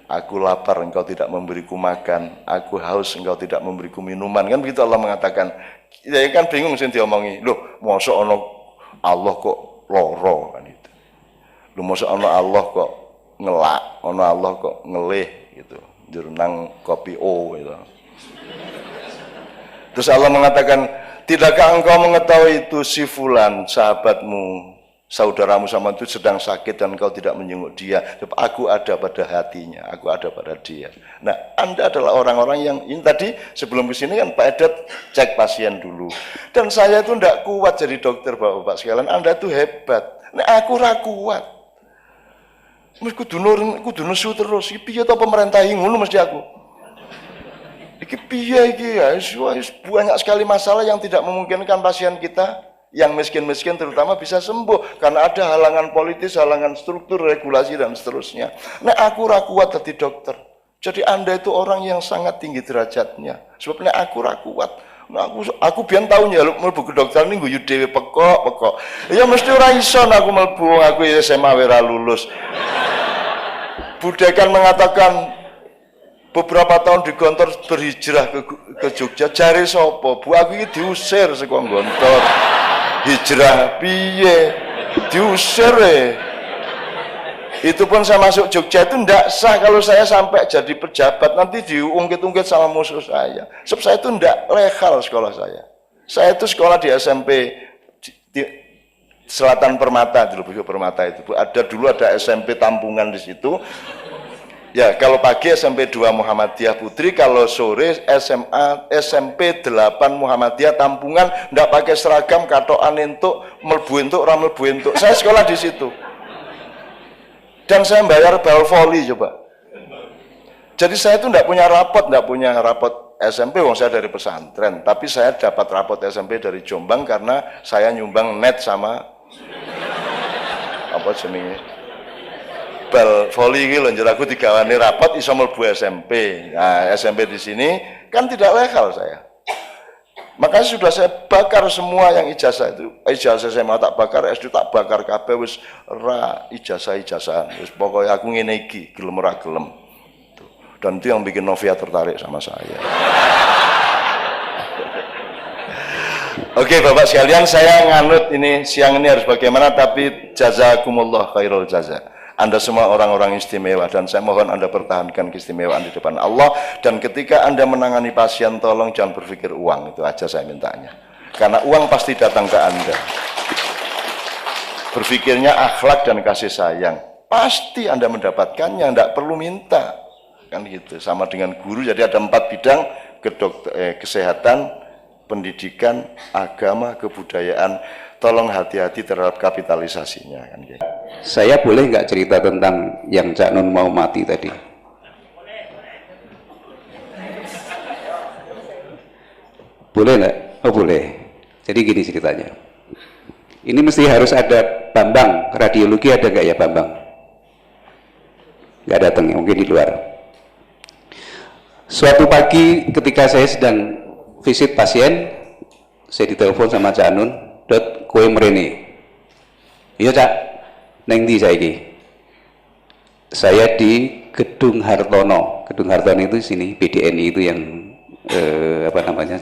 Aku lapar, engkau tidak memberiku makan. Aku haus, engkau tidak memberiku minuman." Kan begitu Allah mengatakan. Ya kan bingung sih diomongi. Loh, masa ono Allah kok loro kan itu. Loh, masa ono Allah kok ngelak, ono Allah kok ngelih gitu. Jurnang kopi O gitu. Terus Allah mengatakan, "Tidakkah engkau mengetahui itu si fulan, sahabatmu, saudaramu sama itu sedang sakit dan engkau tidak menjenguk dia. Aku ada pada hatinya, aku ada pada dia." Nah, Anda adalah orang-orang yang ini tadi sebelum ke sini kan Pak Edet cek pasien dulu. Dan saya itu tidak kuat jadi dokter Bapak-bapak sekalian. Anda itu hebat. Nah, aku ra kuat. Mesti kudu nesu terus. Iki piye to pemerintah ngono mesti aku. Iki piye iki ya? Banyak sekali masalah yang tidak memungkinkan pasien kita yang miskin-miskin terutama bisa sembuh karena ada halangan politis, halangan struktur, regulasi dan seterusnya. Nah, aku ra kuat jadi dokter. Jadi Anda itu orang yang sangat tinggi derajatnya. Sebabnya aku ra kuat. Nah, aku biyen tau nyaluk mlebu kedokteran ning guyu dhewe pekok. Ya mesti ora iso aku mlebu, aku ya SMA ora lulus. Budekan mengatakan beberapa tahun di Gontor berhijrah ke Jogja. Jare sapa? Bu, aku iki diusir saka Gontor. Hijrah piye? Diusir Itu pun saya masuk Jogja itu ndak sah kalau saya sampai jadi pejabat, nanti diungkit-ungkit sama musuh saya. Sebab saya itu ndak legal sekolah saya. Saya itu sekolah di SMP di Selatan Permata, di Lubuk Permata itu. Dulu ada SMP Tampungan di situ. Ya, kalau pagi SMP 2 Muhammadiyah Putri, kalau sore SMP 8 Muhammadiyah Tampungan, ndak pakai seragam, katokan entuk, mlebu entuk, ora mlebu entuk. Saya sekolah di situ. Dan saya bayar bal voli coba. Jadi saya itu ndak punya rapot SMP, wong saya dari pesantren, tapi saya dapat rapot SMP dari Jombang karena saya nyumbang net sama apa jenenge? Bal voli iki lho, njur aku digawani rapot iso mlebu SMP. Nah, SMP di sini kan tidak legal saya. Makanya sudah saya bakar semua yang ijazah itu. Ijazah saya mau tak bakar, SD tak bakar kabeh wis ra ijazah-ijazahan. Wis pokoke aku ngene iki, gelem ora gelem. Dan itu yang bikin Novia tertarik sama saya. Oke Bapak sekalian, saya nganut ini siang ini harus bagaimana, tapi jazakumullah khairul jaza. Anda semua orang-orang istimewa dan saya mohon Anda pertahankan keistimewaan di depan Allah, dan ketika Anda menangani pasien tolong jangan berpikir uang, itu aja saya mintanya. Karena uang pasti datang ke Anda. Berpikirnya akhlak dan kasih sayang. Pasti Anda mendapatkannya, tidak perlu minta. Kan gitu. Sama dengan guru, jadi ada 4 bidang, kesehatan, pendidikan, agama, kebudayaan. Tolong hati-hati terhadap kapitalisasinya kan gitu. Saya boleh nggak cerita tentang yang Cak Nun mau mati tadi? Boleh nggak? Oh boleh. Jadi gini ceritanya. Ini mesti harus ada Bambang, radiologi ada nggak ya Bambang? Nggak datang, mungkin di luar. Suatu pagi ketika saya sedang visit pasien, saya ditelepon sama Cak Nun, "Dot, kowe mrene." "Iya Cak, neng ndi saiki?" "Saya di Gedung Hartono." Gedung Hartono itu sini, BDNI itu yang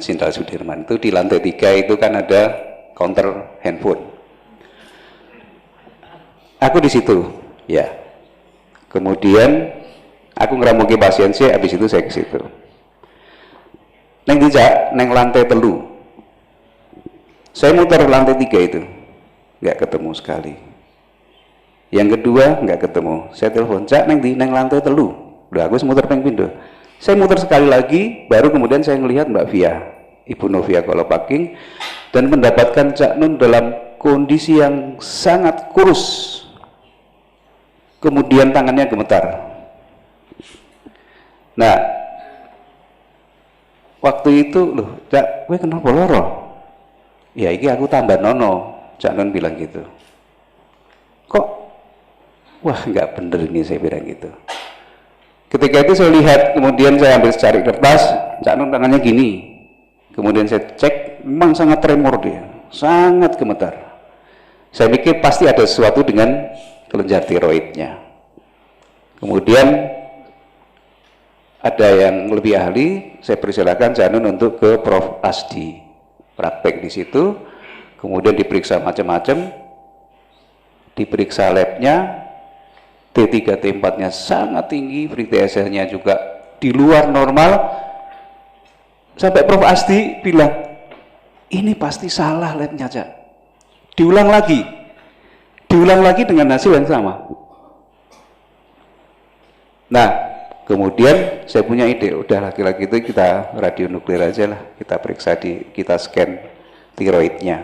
Jenderal Sudirman itu di lantai 3 itu kan ada counter handphone. Aku di situ, ya. Kemudian aku ngeramuki pasien sih, habis itu saya ke situ. "Neng dijak, neng lantai 3. Saya muter lantai 3 itu, nggak ketemu sekali. Yang kedua nggak ketemu. Saya telepon, "Cak, neng di neng lantai 3. Udah aku muter ping pindho. Saya muter sekali lagi, baru kemudian saya melihat Mbak Via, Ibu Novia Kolopaking, dan mendapatkan Cak Nun dalam kondisi yang sangat kurus. Kemudian tangannya gemetar. Nah, waktu itu, "Loh, Cak, gue kenapa loro?" "Ya, ini aku tambah nono." Cak Nun bilang gitu. "Kok? Wah, nggak bener ini," saya bilang gitu. Ketika itu saya lihat, kemudian saya ambil cari kertas, Cak Nun tangannya gini. Kemudian saya cek, memang sangat tremor dia, sangat gemetar. Saya pikir pasti ada sesuatu dengan kelenjar tiroidnya. Kemudian ada yang lebih ahli, saya persilakan Cak Nun untuk ke Prof. Asdi, praktek di situ, kemudian diperiksa macam-macam, diperiksa labnya, T3 T4-nya sangat tinggi, free TSH-nya juga di luar normal. Sampai Prof. Asdi bilang, "Ini pasti salah labnya, Cak. Diulang lagi dengan hasil yang sama." Nah, kemudian saya punya ide, udah laki-laki itu kita radionuklir aja lah, kita periksa kita scan tiroidnya.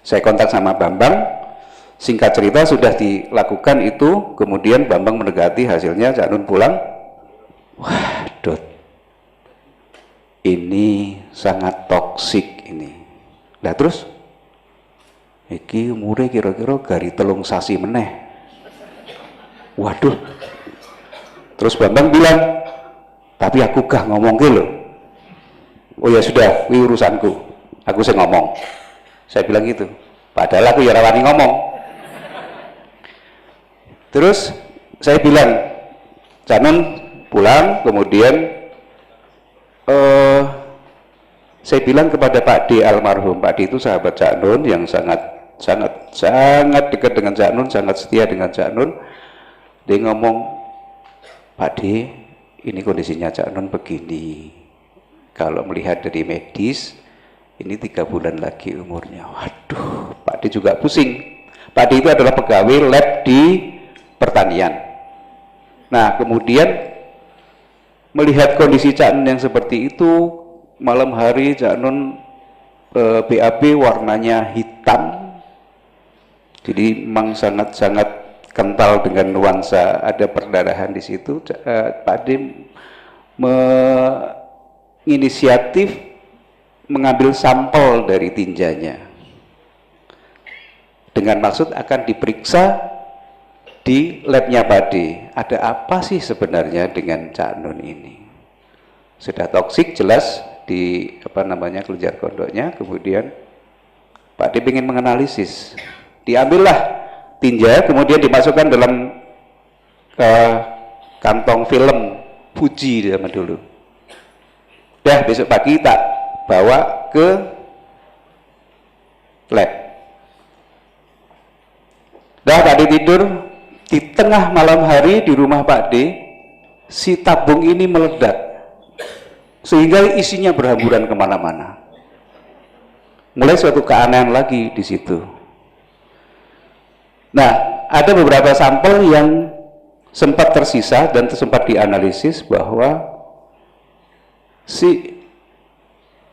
Saya kontak sama Bambang. Singkat cerita sudah dilakukan itu, kemudian Bambang mendekati hasilnya, Cak Nun pulang, "Wah, Dot, ini sangat toksik ini." Nah terus, "Iki umure kira-kira gari 3 sasi meneh." Waduh. Terus Bambang bilang, "Tapi aku gak ngomong ke lo." "Oh ya sudah, ini urusanku, aku saya ngomong." Saya bilang gitu, padahal aku ya rawani ngomong. Terus saya bilang, "Cak Nun pulang," kemudian saya bilang kepada Pak D almarhum. Pak D itu sahabat Cak Nun yang sangat dekat dengan Cak Nun, sangat setia dengan Cak Nun. Dia ngomong, "Pak D, ini kondisinya Cak Nun begini. Kalau melihat dari medis, ini 3 bulan lagi umurnya." Waduh, Pak D juga pusing. Pak D itu adalah pegawai lab di pertanian. Nah, kemudian melihat kondisi Cak Nun yang seperti itu, malam hari Cak Nun BAB warnanya hitam, jadi memang sangat-sangat kental dengan nuansa ada perdarahan di situ. Pak D menginisiatif mengambil sampel dari tinjanya dengan maksud akan diperiksa di labnya Pak D, ada apa sih sebenarnya dengan Cak Nun ini. Sudah toksik jelas di kelenjar kondoknya. Kemudian Pak D ingin menganalisis, diambillah tinja, kemudian dimasukkan dalam kantong film Fuji zaman dulu. Dah besok pagi tak bawa ke lab. Dah Pak D tidur. Di tengah malam hari di rumah Pak D, si tabung ini meledak, sehingga isinya berhamburan kemana-mana. Mulai suatu keanehan lagi di situ. Nah, ada beberapa sampel yang sempat tersisa dan sempat dianalisis bahwa si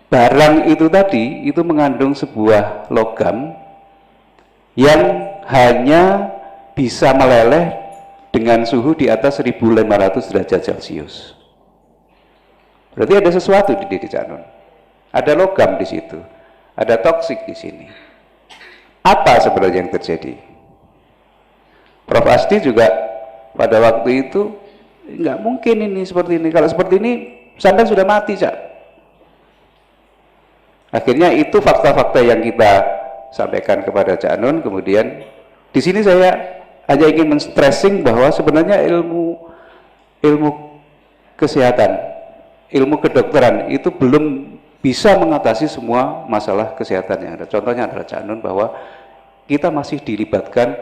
barang itu tadi itu mengandung sebuah logam yang hanya bisa meleleh dengan suhu di atas 1500 derajat Celcius. Berarti ada sesuatu di diri Cak Nun. Ada logam di situ. Ada toksik di sini. Apa sebenarnya yang terjadi? Prof. Asdi juga pada waktu itu nggak mungkin ini seperti ini. Kalau seperti ini sampai sudah mati, Cak. Akhirnya itu fakta-fakta yang kita sampaikan kepada Cak Nun. Kemudian di sini saya hanya ingin men-stressing bahwa sebenarnya ilmu kesehatan, ilmu kedokteran itu belum bisa mengatasi semua masalah kesehatan yang ada. Contohnya adalah Cak Nun, bahwa kita masih dilibatkan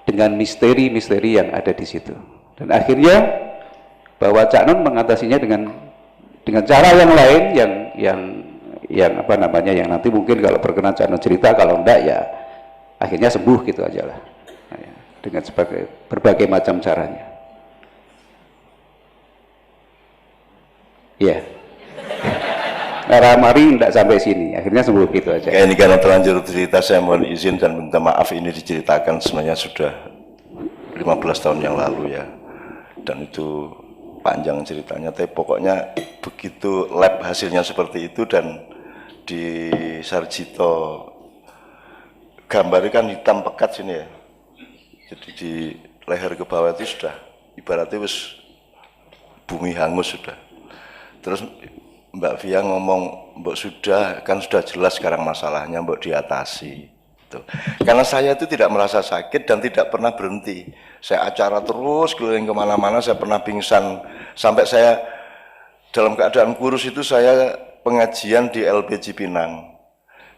dengan misteri-misteri yang ada di situ. Dan akhirnya bahwa Cak Nun mengatasinya dengan cara yang lain yang apa namanya, yang nanti mungkin kalau berkenan Cak Nun cerita, kalau enggak ya akhirnya sembuh gitu aja lah. Dengan berbagai macam caranya. Iya. Mari tidak sampai sini, akhirnya sembuh gitu aja. Ya, ini karena terlanjur cerita, saya mohon izin dan minta maaf, ini diceritakan sebenarnya sudah 15 tahun yang lalu ya. Dan itu panjang ceritanya, tapi pokoknya begitu lab hasilnya seperti itu, dan di Sarjito gambarnya kan hitam pekat sini ya. Jadi di leher ke bawah itu sudah ibaratnya wis bumi hangus sudah. Terus Mbak Fia ngomong, Mbok sudah, kan sudah jelas sekarang masalahnya, Mbok diatasi. Tuh. Karena saya itu tidak merasa sakit dan tidak pernah berhenti. Saya acara terus, keliling kemana-mana, saya pernah pingsan. Sampai saya dalam keadaan kurus itu saya pengajian di LPG Pinang.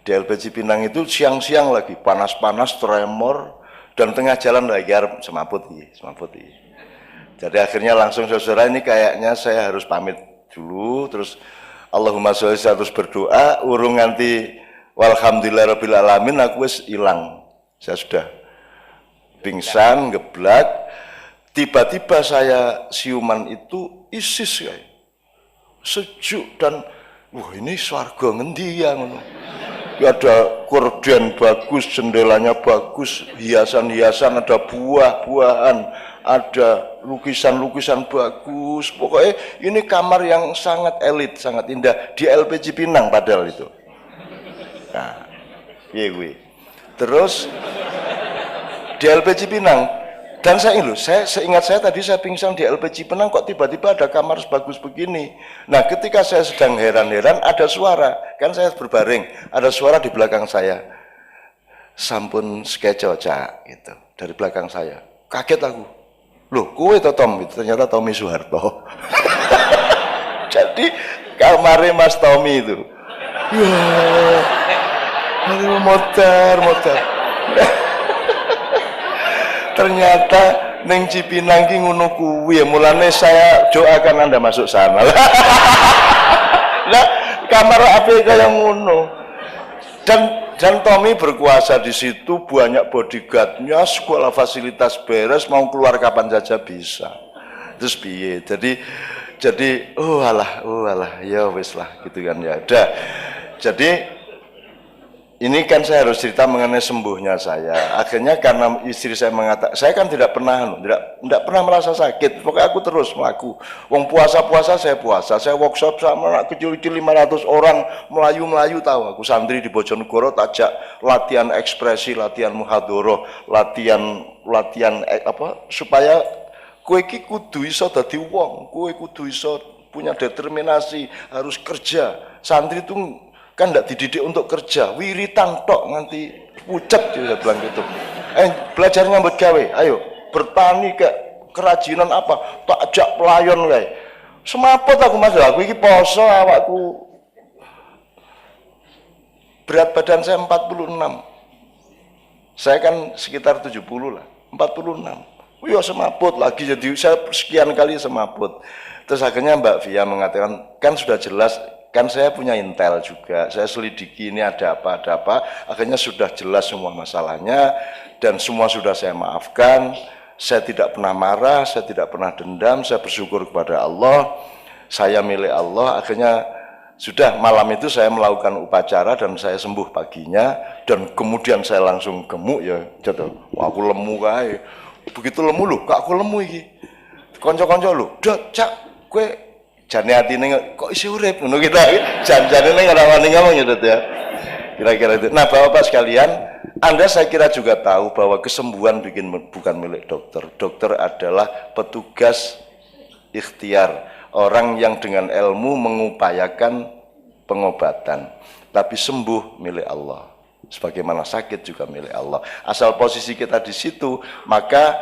Di LPG Pinang itu siang-siang lagi, panas-panas, tremor, dan tengah jalan lagi, semaput. Jadi akhirnya langsung saudara, ini kayaknya saya harus pamit dulu, terus Allahumma sholli, saya terus berdoa, urung nganti walhamdulillahirabbil alamin aku wis hilang. Saya sudah pingsan, geblak. Tiba-tiba saya siuman itu ISIS kayak. Sejuk dan wah ini swarga ngendi ya ngono. Ya ada korden bagus, jendelanya bagus, hiasan-hiasan, ada buah-buahan, ada lukisan-lukisan bagus. Pokoknya ini kamar yang sangat elit, sangat indah di LPG Pinang padahal itu. Nah, iya. Terus di LPG Pinang, dan saya seingat saya tadi saya pingsan di LPG Pinang, kok tiba-tiba ada kamar sebagus begini. Nah, ketika saya sedang heran-heran, ada suara, kan saya berbaring, ada suara di belakang saya. Sampun skeco Cak, gitu, dari belakang saya. Kaget aku. Loh, kowe to Tom? Itu ternyata Tommy Soeharto. Jadi kamarnya Mas Tommy itu. Aduh, motor. Ternyata neng Cipinang ki ngono kuwi, mulane saya doakan Anda masuk sana. Nah, kamar apa kayak ngono. Dan Tommy berkuasa di situ, banyak bodyguardnya, sekolah fasilitas beres, mau keluar kapan saja bisa. Terus piye? Jadi oh alah, ya wis lah gitu kan ya. Udah. Jadi ini kan saya harus cerita mengenai sembuhnya saya. Akhirnya karena istri saya mengatakan, saya kan tidak pernah merasa sakit. Pokoknya aku terus melaku. Wong puasa saya puasa. Saya workshop sama anak kecil-kecil 500 orang melayu tahu. Aku santri di Bojonegoro tajak latihan ekspresi, latihan muhadoroh, latihan supaya kowe iki kudu iso dadi wong, kowe kudu iso punya determinasi, harus kerja. Santri itu kan tidak dididik untuk kerja, wiritan tok nganti pucet, dia bilang gitu. Belajar nyambut gawe, ayo bertani ke kerajinan apa, tak ajak pelayan kae. Semaput aku Mas, aku iki poso, awakku berat badan saya 46. Saya kan sekitar 70 lah, 46. Wih, semaput lagi, jadi saya sekian kali semaput. Terus akhirnya Mbak Fia mengatakan, kan sudah jelas, kan saya punya intel juga, saya selidiki ini ada apa, akhirnya sudah jelas semua masalahnya, dan semua sudah saya maafkan, saya tidak pernah marah, saya tidak pernah dendam, saya bersyukur kepada Allah, saya milik Allah. Akhirnya sudah malam itu saya melakukan upacara dan saya sembuh paginya, dan kemudian saya langsung gemuk ya, jatuh, wah aku lemu kae, begitu lemu loh, kak aku lemu iki, konco-konco loh, dah Cak, kue Jane atine kok isi urip ngono kita. Jan-jane ning ora wani ngomong ya, Dut ya. Kira-kira itu. Nah, Bapak-bapak sekalian, Anda saya kira juga tahu bahwa kesembuhan bukan milik dokter. Dokter adalah petugas ikhtiar, orang yang dengan ilmu mengupayakan pengobatan. Tapi sembuh milik Allah. Sebagaimana sakit juga milik Allah. Asal posisi kita di situ, maka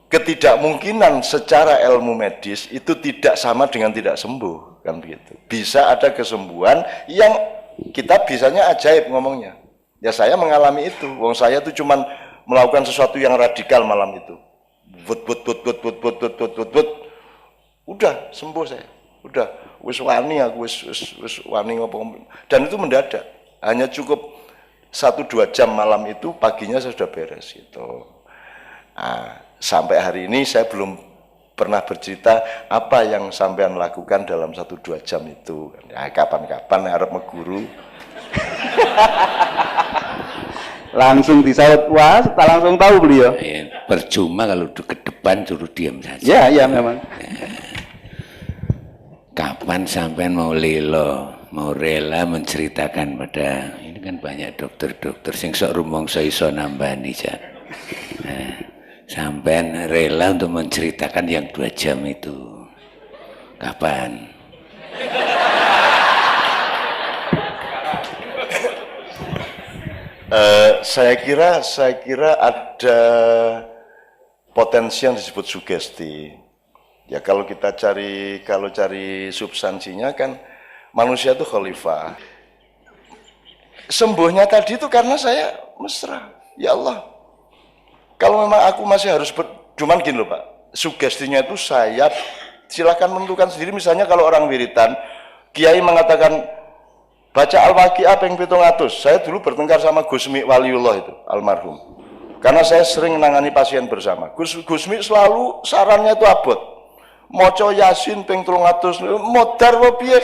ketidakmungkinan secara ilmu medis itu tidak sama dengan tidak sembuh, kan begitu. Bisa ada kesembuhan yang kita bisanya ajaib ngomongnya. Ya saya mengalami itu. Wong saya tuh cuman melakukan sesuatu yang radikal malam itu. Udah sembuh saya. Udah wis wani aku wis wani ngopo. Dan itu mendadak. Hanya cukup 1-2 jam malam itu, paginya saya sudah beres gitu. Nah, sampai hari ini saya belum pernah bercerita apa yang sampean lakukan dalam 1-2 jam itu. Ya, kapan-kapan harap meguru. Langsung disaut, wah, tak langsung tahu beliau. Percuma kalau ke depan suruh diam saja. Ya, ya memang. Kapan sampean mau rela menceritakan pada ini kan banyak dokter-dokter sing sok rumangsa iso nambani Cak. Nah, sampean rela untuk menceritakan yang 2 jam itu. Kapan? Saya kira ada potensi yang disebut sugesti. Ya kalau kita cari substansinya kan manusia itu khalifah. Sembuhnya tadi itu karena saya mesra. Ya Allah, kalau memang aku masih harus cuman gini loh Pak, sugestinya itu saya silakan menentukan sendiri. Misalnya kalau orang wiritan, Kiai mengatakan baca Al-Waqiah ping 700. Saya dulu bertengkar sama Gusmi Waliullah itu, almarhum. Karena saya sering menangani pasien bersama. Gusmi selalu sarannya itu abot. Maca Yasin ping 300 modar apa piye?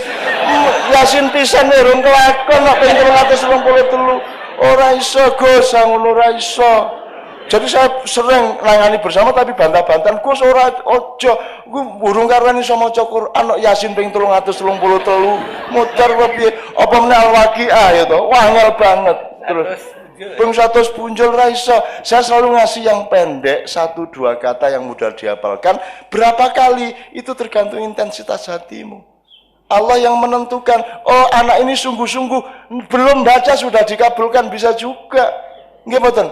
Yasin pisan urung kelakon nek ping 323. Ora iso Gus, ngono ora iso. Jadi saya sering nangani bersama tapi bantah-bantahan, Gus ora ojo, gue burung karuan iso maca Quran nek Yasin ping 333. Modar apa piye? Apa meneh Al-Waqiah ya to? Wangel banget. Terus ping 100 punjul ra iso. Saya selalu ngasih yang pendek, 1-2 kata yang mudah dihafalkan. Berapa kali itu tergantung intensitas hatimu. Allah yang menentukan. Oh, anak ini sungguh-sungguh belum baca sudah dikabulkan, bisa juga. Nggih mboten?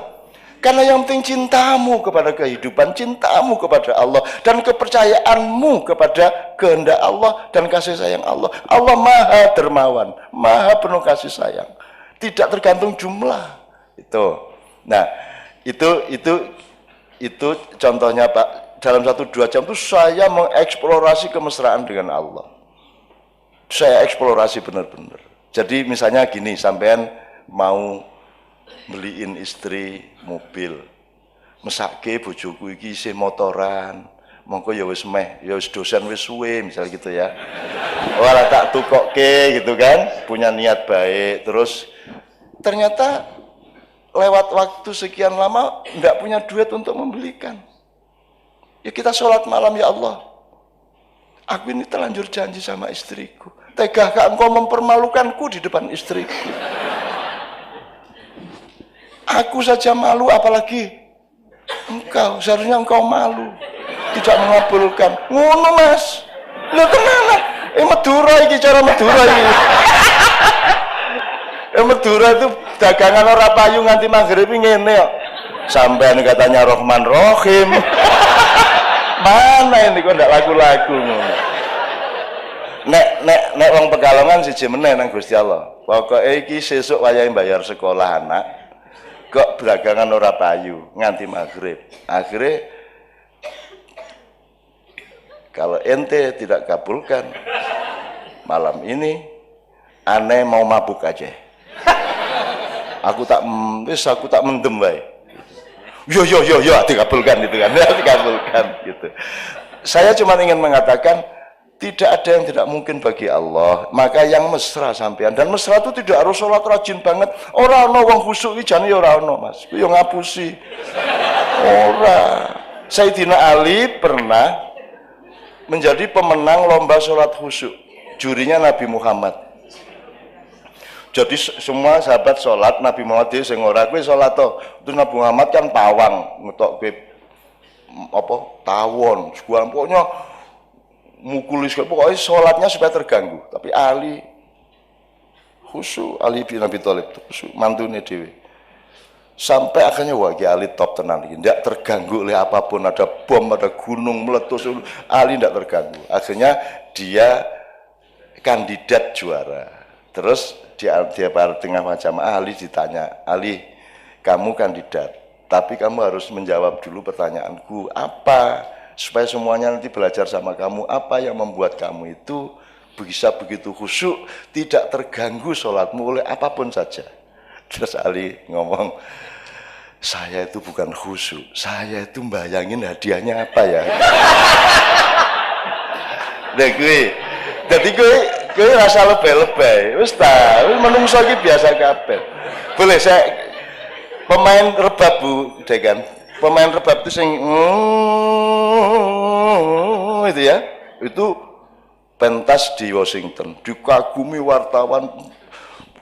Karena yang penting cintamu kepada kehidupan, cintamu kepada Allah, dan kepercayaanmu kepada kehendak Allah dan kasih sayang Allah. Allah Maha Dermawan, Maha penuh kasih sayang. Tidak tergantung jumlah. Itu. Nah, itu contohnya Pak. Dalam 1-2 jam itu saya mengeksplorasi kemesraan dengan Allah. Saya eksplorasi benar-benar. Jadi misalnya gini, sampean mau beliin istri mobil, mesake bojoku iki isih motoran, mongko ya wis dosen wis suwe misal gitu ya. Ora tak tukokke gitu kan, punya niat baik, terus ternyata lewat waktu sekian lama enggak punya duit untuk membelikan. Ya kita sholat malam, ya Allah, aku ini terlanjur janji sama istriku. Tegakah engkau mempermalukanku di depan istriku? Aku saja malu, apalagi engkau. Seharusnya engkau malu, tidak mengabulkan. Ngono Mas, lu kemana? Madura iki, cara Madura iki. Madura itu dagangan ora payu nganti maghrib ngene kok. Sampean katanya Rahman Rahim. Mana ini kok ndak laku-laku ngono. Nek wong Pekalongan siji meneh nang Gusti Allah. Pokoke iki sesuk wayahe bayar sekolah anak. Kok dagangan ora payu nganti maghrib. Akhirnya kalau ente tidak kabulkan malam ini, aneh mau mabuk aja. Aku tak mendem bae. Yo dikabulkan gitu kan. Dikabulkan gitu. Saya cuma ingin mengatakan tidak ada yang tidak mungkin bagi Allah. Maka yang mesra sampean, dan mesra itu tidak harus sholat rajin banget. Ora ono wong khusuk iki jane ora ono, Mas. Yo ngapusi. Ora. Sayyidina Ali pernah menjadi pemenang lomba sholat khusyuk. Jurinya Nabi Muhammad. Jadi semua sahabat sholat, Nabi Muhammad dia sing ora kowe sholat to. Terus Nabi Muhammad kan pawang, ngetok kowe apa tawon, segala pokoknya mukulis pokoknya sholatnya supaya terganggu. Tapi Ali khusyuk, Ali bin Abi Thalib khusyuk, mantune dhewe. Sampai akhirnya wah Ali top tenan iki, ndak terganggu oleh apapun, ada bom, ada gunung meletus, Ali ndak terganggu. Akhirnya dia kandidat juara. Terus dia tengah jamaah Ali ditanya, Ali kamu kandidat, tapi kamu harus menjawab dulu pertanyaanku, apa supaya semuanya nanti belajar sama kamu, apa yang membuat kamu itu bisa begitu khusyuk, tidak terganggu sholatmu oleh apapun saja. Terus Ali ngomong, saya itu bukan khusyuk, saya itu bayangin hadiahnya apa ya. Nah gue, jadi gue rasa lebay-lebay, wis ta, menungso iki biasa kabeh. Boleh saya pemain rebab Bu Dekan, pemain rebab itu sing itu ya, itu pentas di Washington, dikagumi wartawan,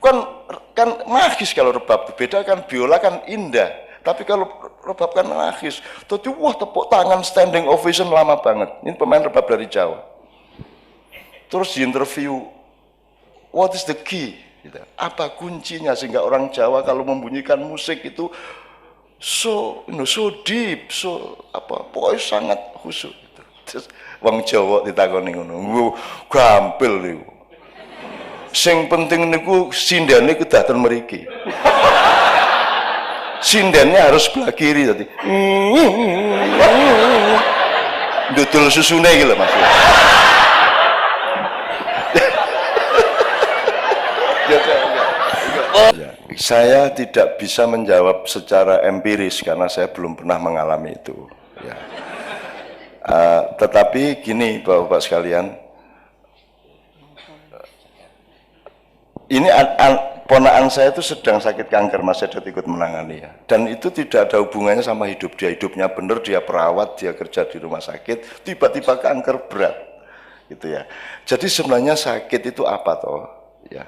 kan magis kalau rebab, beda kan biola kan indah, tapi kalau rebab kan magis. Jadi wah tepuk tangan standing ovation lama banget. Ini pemain rebab dari Jawa. Terus di interview, what is the key? Gitu. Apa kuncinya sehingga orang Jawa kalau membunyikan musik itu so deep, so apa? Pokoknya sangat khusyuk. Gitu. Terus wong Jawa ditakoni ngono, gampil niku. Sing penting niku sindane ku daten mriki. Sindannya harus sebelah kiri tadi. Dudul susune iki lho maksudnya. Saya tidak bisa menjawab secara empiris karena saya belum pernah mengalami itu. Ya. Tetapi gini Bapak-Bapak sekalian, ini ponakan saya itu sedang sakit kanker, Mas Edot ikut menangani ya. Dan itu tidak ada hubungannya sama hidup dia, hidupnya benar, dia perawat, dia kerja di rumah sakit, tiba-tiba kanker berat, gitu ya. Jadi sebenarnya sakit itu apa toh? Ya.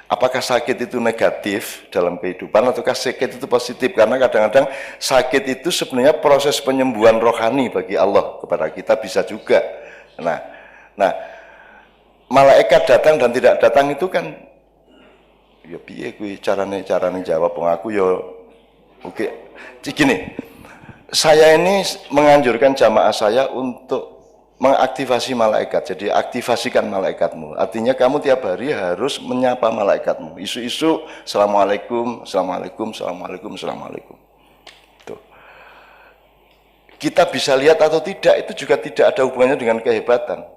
Apakah sakit itu negatif dalam kehidupan ataukah sakit itu positif? Karena kadang-kadang sakit itu sebenarnya proses penyembuhan rohani bagi Allah kepada kita bisa juga. Nah, malaikat datang dan tidak datang itu kan, ya piye kuwi carane jawab pengaku ya oke. Gini, saya ini menganjurkan jamaah saya untuk mengaktifasi malaikat. Jadi aktivasikan malaikatmu. Artinya kamu tiap hari harus menyapa malaikatmu. Isu-isu, assalamualaikum, assalamualaikum, assalamualaikum, assalamualaikum. Tuh. Kita bisa lihat atau tidak itu juga tidak ada hubungannya dengan kehebatan.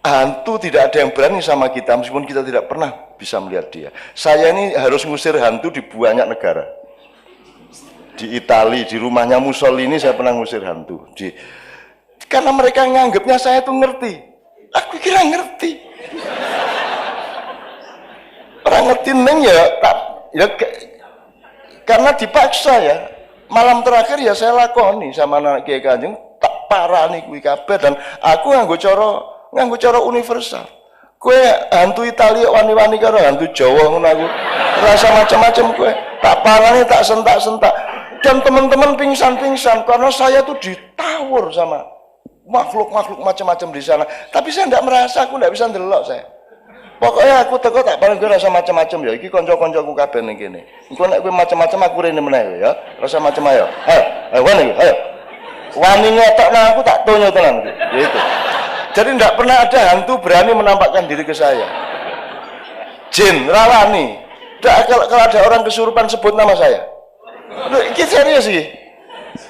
Hantu tidak ada yang berani sama kita meskipun kita tidak pernah bisa melihat dia. Saya ini harus ngusir hantu di banyak negara. Di Italia, di rumahnya Mussolini saya pernah ngusir hantu. Karena mereka nganggapnya saya tuh ngerti. Aku kira ngerti. Orang ngerti neng ya, karena dipaksa ya. Malam terakhir ya saya lakoni sama anak Kiai Kanjeng, tak parani kuwi kabeh dan aku nganggo cara universal. Kowe hantu Italia wani-wani karo hantu Jawa ngono aku. Rasa macam-macam kowe. Tak parani, tak sentak-sentak. Dan teman-teman pingsan-pingsan karena saya tuh ditawur sama makhluk-makhluk macam-macam di sana. Tapi saya tidak merasa, aku tidak bisa ndelok saya. Pokoknya aku teko tak paling gue rasa macam-macam ya. Iki konco-koncoku kabeh ning kene. Engko nek kowe macam-macam aku rene meneh ya. Rasa macam ayo. Ayo wani, ayo. Wani ngetokno aku tak tonyo tenan gitu. Jadi tidak pernah ada hantu berani menampakkan diri ke saya. Jin, rawani. Kalau ada orang kesurupan sebut nama saya. Aduh, ini serius sih.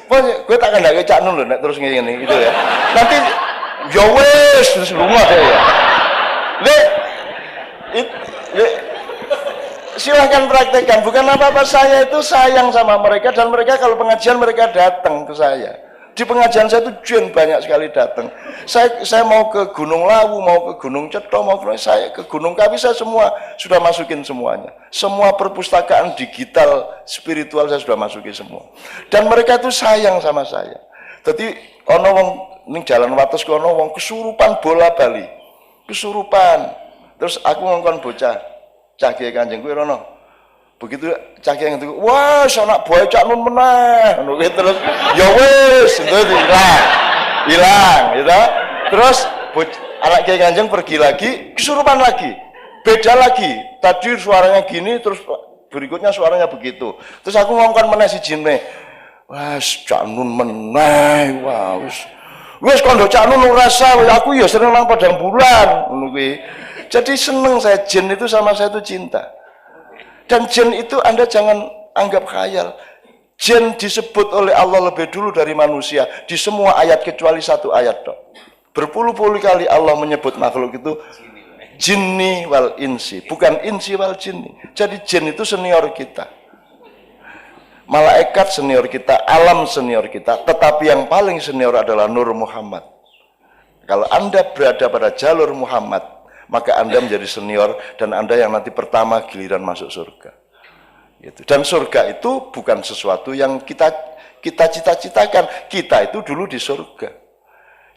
Pokoknya gue tak akan gak kecak dulu nek terus ngene gitu ya. Nanti ya wes terus rumah deh ya. Silahkan praktekkan. Bukan apa-apa, saya itu sayang sama mereka dan mereka kalau pengajian mereka datang ke saya. Di pengajian saya itu jen banyak sekali datang. Saya mau ke Gunung Lawu, mau ke Gunung Ceto, mau ke Gunung Kawi, saya semua sudah masukin semuanya. Semua perpustakaan digital spiritual saya sudah masukin semua. Dan mereka itu sayang sama saya. Dadi ana wong ning jalan wates ku ana wong kesurupan bola bali. Kesurupan. Terus aku ngongkon bocah, cah Kiai Kanjeng kuwi rono. Begitu cah Kiai ngendiku, "Wah, anak buah Cak Nun meneh." Ngono kuwi terus ya wis, itu hilang, gitu. Terus anak Kiai Kanjeng pergi lagi, kesurupan lagi. Beda lagi. Tadi suaranya gini, terus berikutnya suaranya begitu. Terus aku ngongkon meneh si jinne. Wah, Cak Nun meneh, wah wis kondo Cak Nun ngrasa, aku ya seneng nang padang bulan, ngono kuwi. Jadi seneng saya, jin itu sama saya itu cinta. Dan jin itu Anda jangan anggap khayal. Jin disebut oleh Allah lebih dulu dari manusia di semua ayat kecuali satu ayat dok. Berpuluh-puluh kali Allah menyebut makhluk itu jinni wal insi, bukan insi wal jinni. Jadi jin itu senior kita. Malaikat senior kita, alam senior kita, tetapi yang paling senior adalah Nur Muhammad. Kalau Anda berada pada jalur Muhammad, maka Anda menjadi senior dan Anda yang nanti pertama giliran masuk surga. Gitu. Dan surga itu bukan sesuatu yang kita cita-citakan. Kita itu dulu di surga.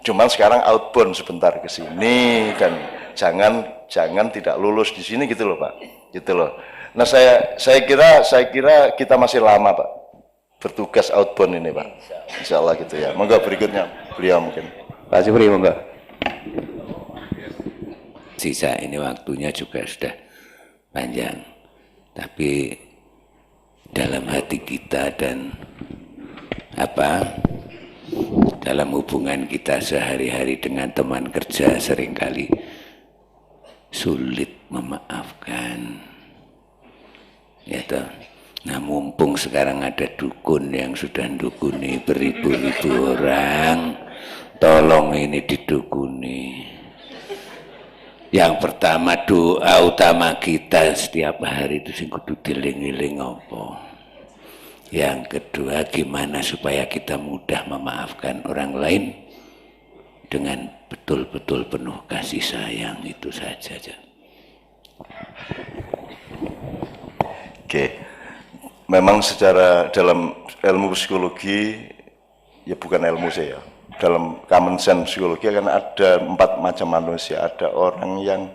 Cuman sekarang outbound sebentar ke sini dan jangan tidak lulus di sini gitu loh Pak. Gitu loh. Nah saya kira kita masih lama Pak bertugas outbound ini Pak. Insya Allah gitu ya. Monggo berikutnya beliau mungkin. Pak Supri monggo. Sisa ini waktunya juga sudah panjang, tapi dalam hati kita dan dalam hubungan kita sehari-hari dengan teman kerja seringkali sulit memaafkan, ya toh. Nah mumpung sekarang ada dukun yang sudah dukuni beribu-ribu orang, tolong ini didukuni. Yang pertama doa utama kita setiap hari itu sing kudu dieling-eling apa. Yang kedua gimana supaya kita mudah memaafkan orang lain dengan betul-betul penuh kasih sayang, itu saja. Oke. Memang secara dalam ilmu psikologi ya bukan ilmu saya. Dalam common sense psikologi kan ada 4 macam manusia. Ada orang yang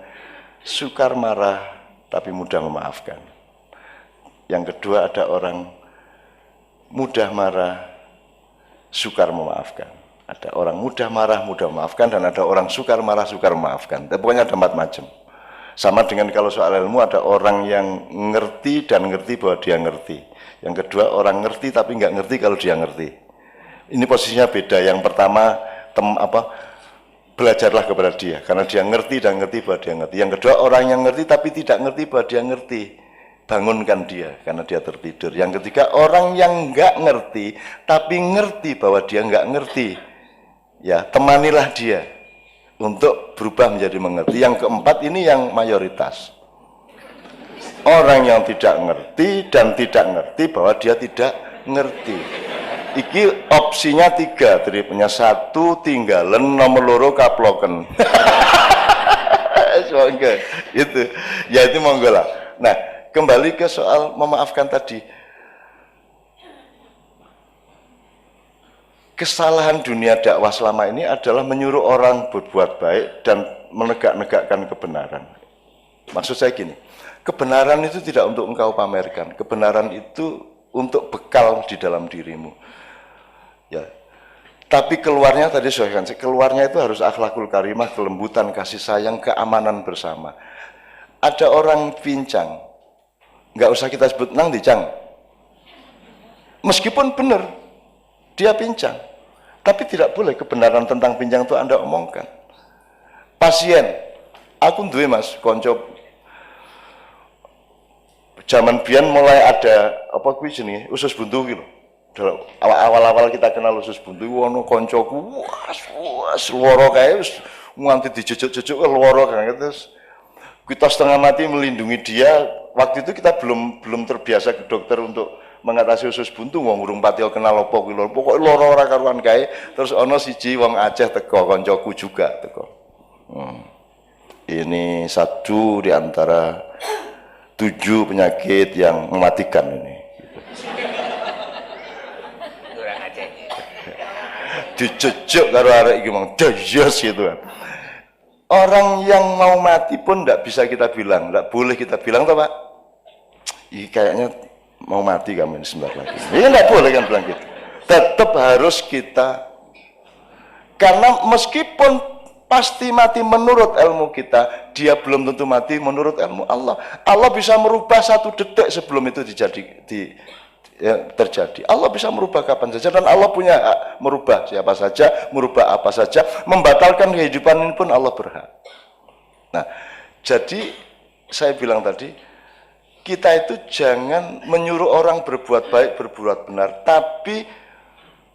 sukar marah tapi mudah memaafkan. Yang kedua ada orang mudah marah, sukar memaafkan. Ada orang mudah marah, mudah memaafkan, dan ada orang sukar marah, sukar memaafkan. Tapi pokoknya ada 4 macam. Sama dengan kalau soal ilmu ada orang yang ngerti dan ngerti bahwa dia ngerti. Yang kedua orang ngerti tapi nggak ngerti kalau dia ngerti. Ini posisinya beda. Yang pertama belajarlah kepada dia karena dia ngerti dan ngerti bahwa dia ngerti. Yang kedua orang yang ngerti tapi tidak ngerti bahwa dia ngerti, bangunkan dia karena dia tertidur. Yang ketiga orang yang nggak ngerti tapi ngerti bahwa dia nggak ngerti, ya temanilah dia untuk berubah menjadi mengerti. Yang keempat ini yang mayoritas, orang yang tidak ngerti dan tidak ngerti bahwa dia tidak ngerti. Iki opsinya 3, tripnya 1 tinggalan, nomor 2 kaploken. Itu, ya itu monggo lah. Nah, kembali ke soal memaafkan tadi. Kesalahan dunia dakwah selama ini adalah menyuruh orang berbuat baik dan menegak-negakkan kebenaran. Maksud saya gini, kebenaran itu tidak untuk engkau pamerkan, kebenaran itu untuk bekal di dalam dirimu. Ya. Tapi keluarnya tadi saya kan, keluarnya itu harus akhlakul karimah, kelembutan, kasih sayang, keamanan bersama. Ada orang pincang, nggak usah kita sebut nang dicang. Meskipun benar, dia pincang. Tapi tidak boleh kebenaran tentang pincang itu Anda omongkan. Pasien, aku duwe Mas, konco. Zaman biyen mulai ada apa kuwi jenenge usus buntu ki lho. Awal-awal kita kenal usus buntu ono koncoku wah loro kae wis nganti dijejuk-jejuk loro kan terus kita setengah mati melindungi dia. Waktu itu kita belum terbiasa ke dokter untuk mengatasi usus buntu, wong urung pati kenal apa kuwi lho. Pokoke loro ora karuan kae. Terus ana siji wong Aceh teko, koncoku juga teko. Ini satu di antara 7 penyakit yang mematikan ini. dijejuk karo arek iki mang dayas gitu kan. Orang yang mau mati pun tidak bisa kita bilang, tidak boleh kita bilang toh Pak. Ih kayaknya mau mati kamu ini sebentar lagi. Ini tidak boleh kan bilang gitu. Tetap harus kita, karena meskipun pasti mati menurut ilmu kita, dia belum tentu mati menurut ilmu Allah. Allah bisa merubah 1 detik sebelum itu terjadi. Allah bisa merubah kapan saja, dan Allah punya hak merubah siapa saja, merubah apa saja, membatalkan kehidupan ini pun Allah berhak. Nah, jadi saya bilang tadi, kita itu jangan menyuruh orang berbuat baik, berbuat benar, tapi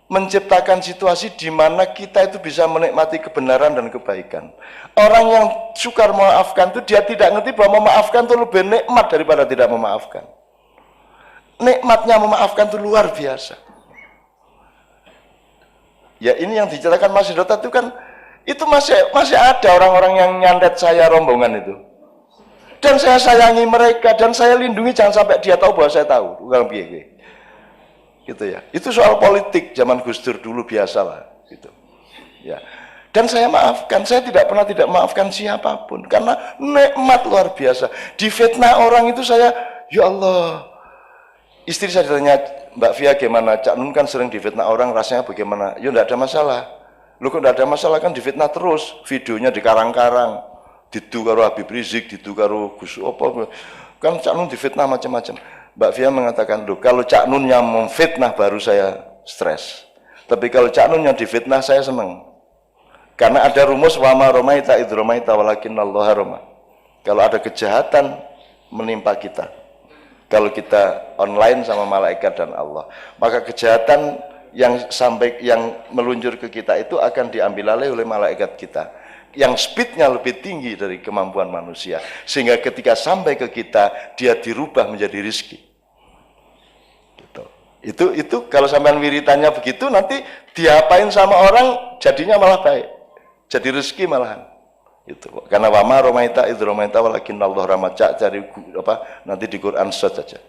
menciptakan situasi di mana kita itu bisa menikmati kebenaran dan kebaikan. Orang yang sukar memaafkan itu dia tidak ngerti bahwa memaafkan itu lebih nikmat daripada tidak memaafkan. Nikmatnya memaafkan itu luar biasa. Ya ini yang diceritakan Mas Hidota itu kan, itu masih ada orang-orang yang nyantet saya rombongan itu. Dan saya sayangi mereka, dan saya lindungi jangan sampai dia tahu bahwa saya tahu. Bukan biaya. Gitu ya. Itu soal politik zaman Gus Dur dulu biasalah gitu. Ya. Dan saya maafkan, saya tidak pernah tidak maafkan siapapun karena nikmat luar biasa. Difitnah orang itu saya, ya Allah. Istri saya ditanya, Mbak Via gimana? Cak Nun kan sering difitnah orang, rasanya bagaimana? Ya enggak ada masalah. Lu kok enggak ada masalah kan difitnah terus, videonya dikarang-karang. Didu karo Habib Rizik, didu karo Gus apa. Kan Cak Nun difitnah macam-macam. Mbak Via mengatakan, loh kalau Cak Nun yang memfitnah baru saya stres. Tapi kalau Cak Nun yang difitnah saya senang. Karena ada rumus wama romaita idromaita walakinnallaha roma. Kalau ada kejahatan menimpa kita. Kalau kita online sama malaikat dan Allah, maka kejahatan yang meluncur ke kita itu akan diambil alih oleh malaikat kita. Yang speednya lebih tinggi dari kemampuan manusia. Sehingga ketika sampai ke kita, dia dirubah menjadi rizki. Itu kalau sampean wiritannya begitu nanti diapain sama orang jadinya malah baik, jadi rezeki malahan itu. Karena wama romaita idromaita walakinallah ramaca, cari apa nanti di Quran saja.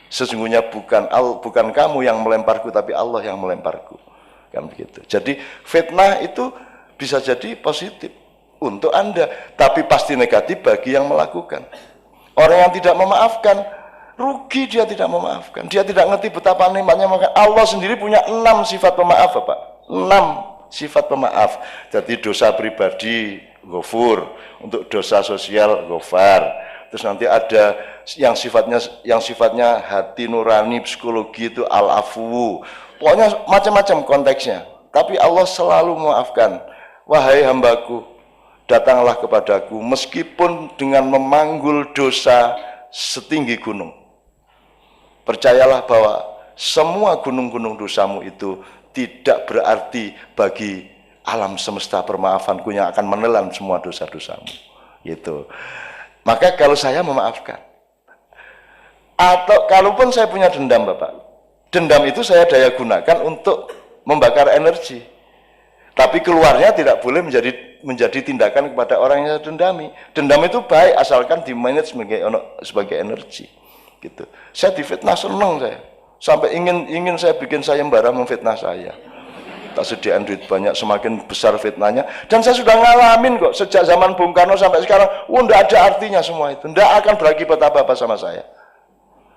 Sesungguhnya bukan kamu yang melemparku tapi Allah yang melemparku, kan begitu. Jadi fitnah itu bisa jadi positif untuk Anda, tapi pasti negatif bagi yang melakukan. Orang yang tidak memaafkan rugi, dia tidak memaafkan, dia tidak ngerti betapa nikmatnya memaafkan. Allah sendiri punya 6 sifat pemaaf Bapak, 6 sifat pemaaf. Jadi dosa pribadi ghafur, untuk dosa sosial ghafar, terus nanti ada yang sifatnya hati nurani psikologi itu al-afu, pokoknya macam-macam konteksnya, tapi Allah selalu memaafkan. Wahai hambaku, datanglah kepadaku meskipun dengan memanggul dosa setinggi gunung. Percayalah bahwa semua gunung-gunung dosamu itu tidak berarti bagi alam semesta permaafanku yang akan menelan semua dosa-dosamu. Gitu. Maka kalau saya memaafkan, atau kalaupun saya punya dendam Bapak, dendam itu saya daya gunakan untuk membakar energi. Tapi keluarnya tidak boleh menjadi tindakan kepada orang yang saya dendami. Dendam itu baik asalkan dimanage sebagai energi. Gitu. Saya difitnah senang saya, sampai ingin saya bikin sayembara memfitnah saya. Tak sediain duit banyak, semakin besar fitnahnya. Dan saya sudah ngalamin kok sejak zaman Bung Karno sampai sekarang. Enggak ada artinya semua itu, enggak akan berakibat apa-apa sama saya.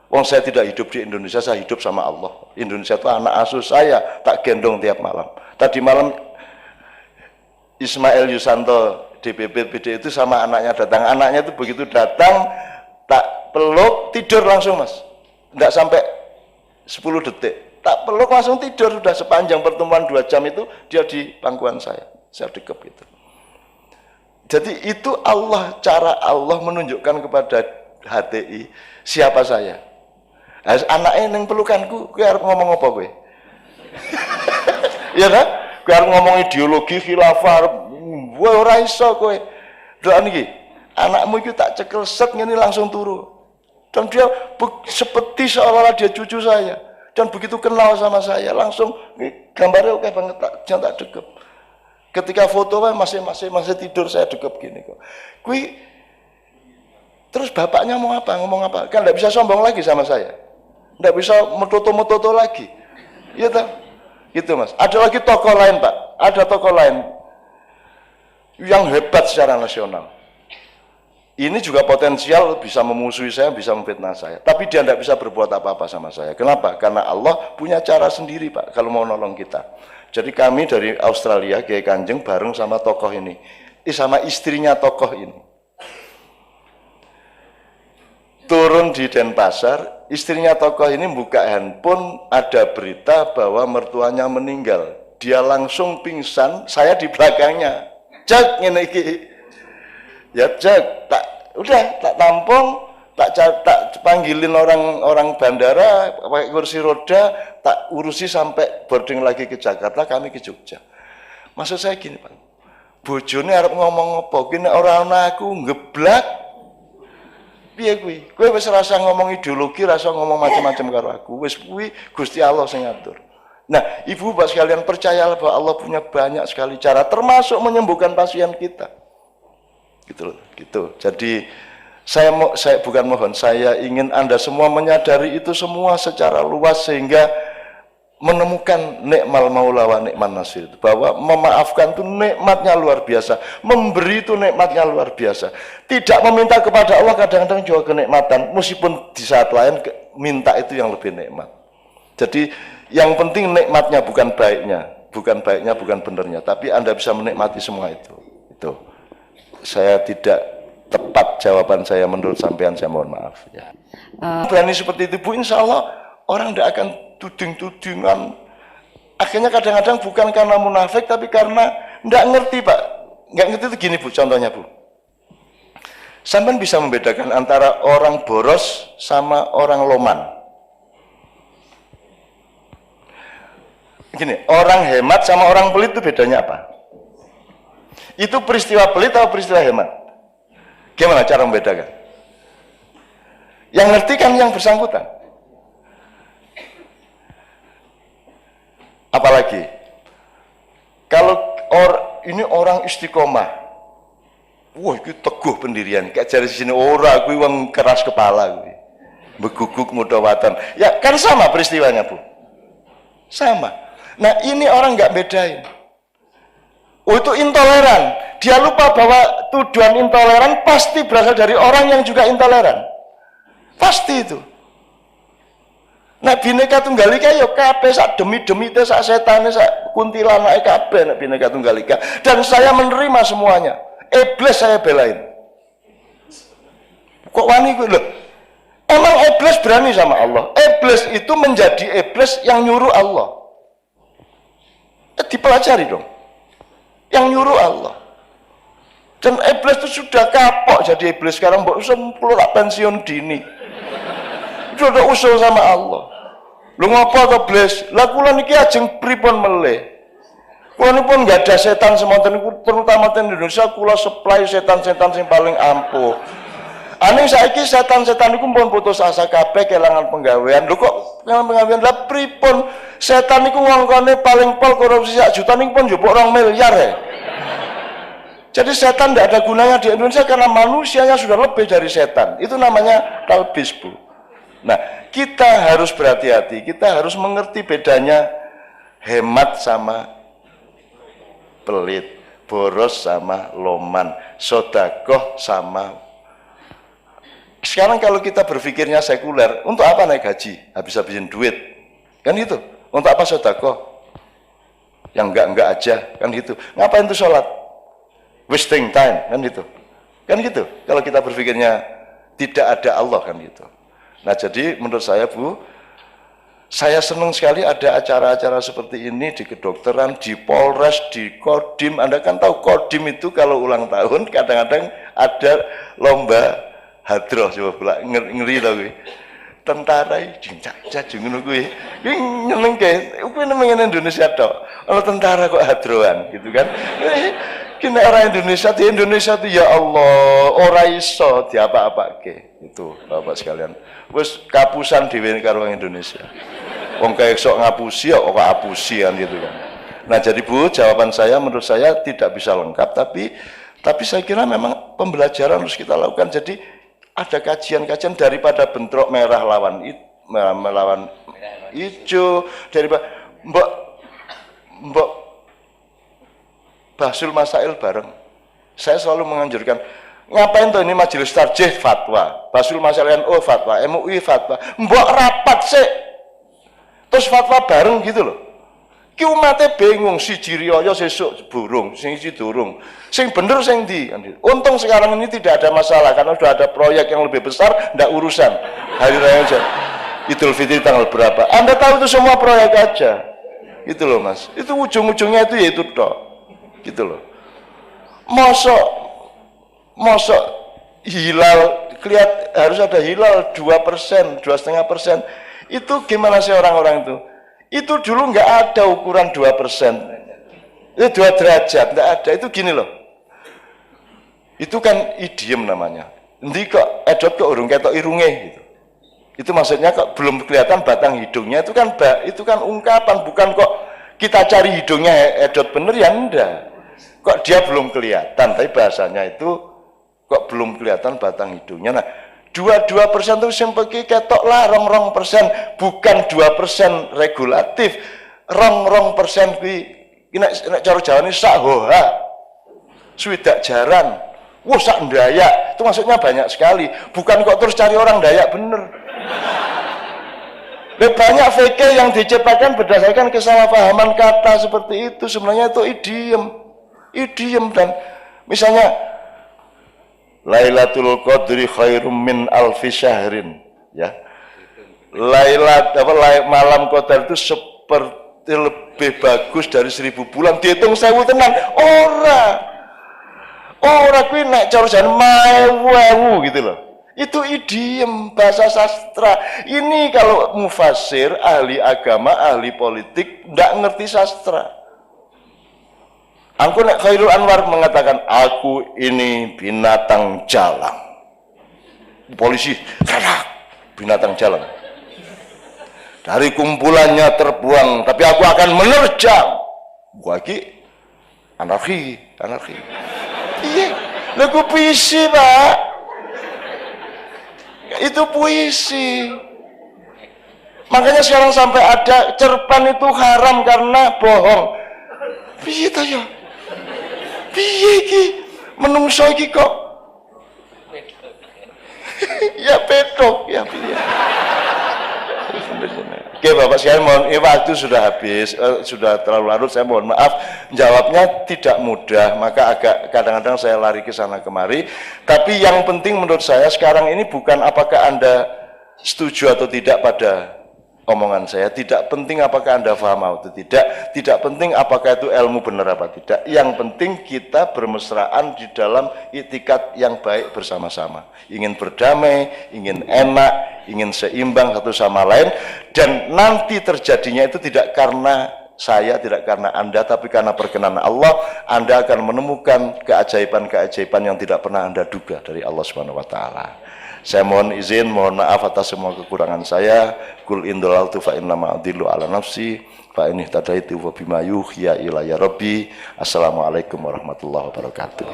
Wong saya tidak hidup di Indonesia, saya hidup sama Allah. Indonesia itu anak asuh saya, tak gendong tiap malam. Tadi malam Ismail Yusanto DPP PD itu sama anaknya datang. Anaknya itu begitu datang, tak peluk, tidur langsung Mas. Enggak sampai 10 detik. Tak peluk langsung tidur, sudah sepanjang pertemuan 2 jam itu dia di pangkuan saya dekep itu. Jadi itu Allah, cara Allah menunjukkan kepada HTI siapa saya. Anaknya yang pelukanku, gue harus ngomong apa gue? Iya kan? Gue harus ngomong ideologi khilafah, gue ora iso gue. Doa niki, anakmu itu tak cekel set ngene langsung turu. Dan dia seperti seolah-olah dia cucu saya. Dan begitu kenal sama saya, langsung gambarnya oke banget, tak dekep. Ketika foto masih tidur, saya dekep gini kok. Terus bapaknya mau apa, ngomong apa? Kan tidak bisa sombong lagi sama saya. Tidak bisa metoto lagi. Iya tak? Gitu Mas. Ada lagi tokoh lain Pak, ada tokoh lain yang hebat secara nasional. Ini juga potensial bisa memusuhi saya, bisa memfitnah saya. Tapi dia tidak bisa berbuat apa-apa sama saya. Kenapa? Karena Allah punya cara sendiri Pak, kalau mau nolong kita. Jadi kami dari Australia, Kiai Kanjeng bareng sama tokoh ini, sama istrinya tokoh ini. Turun di Denpasar, istrinya tokoh ini buka handphone, ada berita bahwa mertuanya meninggal. Dia langsung pingsan, saya di belakangnya. Cek ngene iki. Ya cek, tak tampung, tak panggilin orang bandara pakai kursi roda, tak urusi sampai boarding lagi ke Jakarta, kami ke Jogja. Maksud saya gini Pak, bojone arep ngomong apa, kene ora ana aku ngeblak. Piye kuwi? Kowe wis rasa ngomong ideologi, rasa ngomong macam-macam karo aku. Wis kuwi Gusti Allah sing ngatur. Nah, Ibu Bapak sekalian percayalah bahwa Allah punya banyak sekali cara, termasuk menyembuhkan pasien kita. Gitu. Jadi saya bukan mohon, saya ingin Anda semua menyadari itu semua secara luas sehingga menemukan nikmal maula wa nikman nasir, bahwa memaafkan itu nikmatnya luar biasa, memberi itu nikmatnya luar biasa. Tidak meminta kepada Allah kadang-kadang juga kenikmatan, meskipun di saat lain minta itu yang lebih nikmat. Jadi yang penting nikmatnya, bukan baiknya, bukan benernya, tapi Anda bisa menikmati semua itu. Saya tidak tepat jawaban saya menurut sampean, saya mohon maaf ya. Berani seperti itu Bu, insya Allah orang tidak akan tuding-tudingan. Akhirnya kadang-kadang bukan karena munafik, tapi karena tidak ngerti Pak. Nggak ngerti itu gini Bu, contohnya Bu, sampean bisa membedakan antara orang boros sama orang loman. Gini, orang hemat sama orang pelit itu bedanya apa? Itu peristiwa pelit atau peristiwa hemat? Gimana cara membedakan? Yang ngerti kan yang bersangkutan. Apalagi kalau ini orang istiqomah, wah itu teguh pendirian, kayak dari sini ora kuwi wong keras kepala kuwi, beguguk mudawatan. Ya kan sama peristiwanya Bu, sama. Nah ini orang nggak bedain. Oh itu intoleran. Dia lupa bahwa tuduhan intoleran pasti berasal dari orang yang juga intoleran. Pasti itu. Nah Bhinneka Tunggal Ika ya kabeh sak demi-demi teh sak setane sak kuntilanake kabeh nek Bhinneka Tunggal Ika, dan saya menerima semuanya. Iblis saya belain. Kok wani kuwi lho? Emang iblis berani sama Allah. Iblis itu menjadi iblis yang nyuruh Allah. Dipelajari dong. Yang nyuruh Allah. Dan iblis itu sudah kapok jadi iblis. Sekarang mbok sempul tak pensiun dini. Itu udah usul sama Allah. Lu ngapa to iblis? Lah kula niki ajeng pripun melih? Kula nipun enggak ada setan semonten niku, terutama di Indonesia kula supply setan-setan sing paling ampuh. Aneh saiki setan-setan niku pun putus asa kabeh kelangan penggawean. Lho kok kelangan penggawean? Lah pripun? Setan niku ngongkone paling pol korupsi sak juta niku pun njupuk 2 miliar ya. Jadi setan tidak ada gunanya di Indonesia karena manusianya sudah lebih dari setan. Itu namanya talbis Bu. Nah, kita harus berhati-hati. Kita harus mengerti bedanya hemat sama pelit, boros sama loman, sodakoh sama. Sekarang kalau kita berpikirnya sekuler, untuk apa naik haji? Habis-habisin duit. Kan gitu. Untuk apa sodakoh? Yang enggak aja. Kan gitu. Ngapain tuh sholat? Wasting time. Kan gitu. Kan gitu. Kalau kita berpikirnya tidak ada Allah, kan gitu. Nah jadi menurut saya Bu, saya senang sekali ada acara-acara seperti ini di kedokteran, di Polres, di Kodim. Anda kan tahu Kodim itu kalau ulang tahun kadang-kadang ada lomba hadroh, coba pula ngeri tau gue. Tentara jing ngono kuwi. Ki nyenengke, kuwi nang Indonesia tok. Ana tentara kok hadroan gitu kan. Ki nek orang Indonesia di Indonesia tuh ya Allah, ora iso diapa-apake. Itu Bapak sekalian. Wis kapusan dhewe karo wong Indonesia. Wong kaya sok ngapusi ya kok apusi kan gitu kan. Nah, jadi Bu, jawaban saya menurut saya tidak bisa lengkap, tapi saya kira memang pembelajaran harus kita lakukan. Jadi ada kajian-kajian daripada bentrok merah lawan melawan hijau, daripada mbok mbok bahsul masail bareng. Saya selalu menganjurkan, ngapain tuh ini majelis tarjih fatwa, bahsul masail NU fatwa, MUI fatwa, mbok rapat sih, terus fatwa bareng gitu loh. Ki umatnya bingung, si Jirioyo sesuk burung, sing durung, sing bener sing di. Untung sekarang ini tidak ada masalah karena sudah ada proyek yang lebih besar, ndak urusan hari raya aja. Idul Fitri tanggal berapa? Anda tahu itu semua proyek aja, gitu loh mas. Itu ujung-ujungnya itu yaitu toh, gitu loh. Mosok hilal harus ada hilal 2%, 2,5%. Itu gimana sih orang-orang itu? Itu dulu nggak ada ukuran 2%. Itu 2 derajat, nggak ada. Itu gini loh. Itu kan idiom namanya. Nanti kok edot kok urung ketok irunge gitu. Itu maksudnya kok belum kelihatan batang hidungnya, itu kan ungkapan, bukan kok kita cari hidungnya edot bener ya enggak. Kok dia belum kelihatan, tapi bahasanya itu kok belum kelihatan batang hidungnya. Nah, 2% itu sempeki ketok lah, 2%, bukan 2% regulatif, 2% nek cara Jawa ini sak hoha, swidak jaran, wah sak Dayak, itu maksudnya banyak sekali, bukan kok terus cari orang Dayak bener. Banyak fikih yang diciptakan berdasarkan kesalahpahaman kata seperti itu, sebenarnya itu idiom dan misalnya Lailatul Qadri khairum min alfi syahrin, ya. Malam Qadar itu seperti lebih bagus dari 1000 bulan. Dihitung 1000 tenan. Ora kuwi nek cara jan maewu gitu loh. Itu idiom bahasa sastra. Ini kalau mufasir, ahli agama, ahli politik ndak ngerti sastra. Aku nek Khairul Anwar mengatakan aku ini binatang jalang. Polisi, binatang jalang. Dari kumpulannya terbuang, tapi aku akan menerjang. Gua iki anarki. Iya, lagu puisi, Pak. Itu puisi. Makanya sekarang sampai ada cerpen itu haram karena bohong. Piye ta ya? Piye iki? Menungso iki kok ya pedok ya piye. Oke Bapak sekalian, mohon waktu sudah habis, sudah terlalu larut, saya mohon maaf jawabnya tidak mudah, maka agak kadang-kadang saya lari ke sana kemari. Tapi yang penting menurut saya sekarang ini bukan apakah Anda setuju atau tidak pada omongan saya, tidak penting apakah Anda paham atau tidak penting apakah itu ilmu benar apa tidak, yang penting kita bermesraan di dalam itikad yang baik bersama-sama, ingin berdamai, ingin enak, ingin seimbang satu sama lain, dan nanti terjadinya itu tidak karena saya, tidak karena Anda, tapi karena perkenan Allah, Anda akan menemukan keajaiban-keajaiban yang tidak pernah Anda duga dari Allah Subhanahu wa taala. Saya mohon izin, mohon maaf atas semua kekurangan saya. Kul indalautu fa innama adillu ala nafsi fa in ihtadaitu wa bima yuhya ilayya rabbi. Assalamualaikum warahmatullahi wabarakatuh.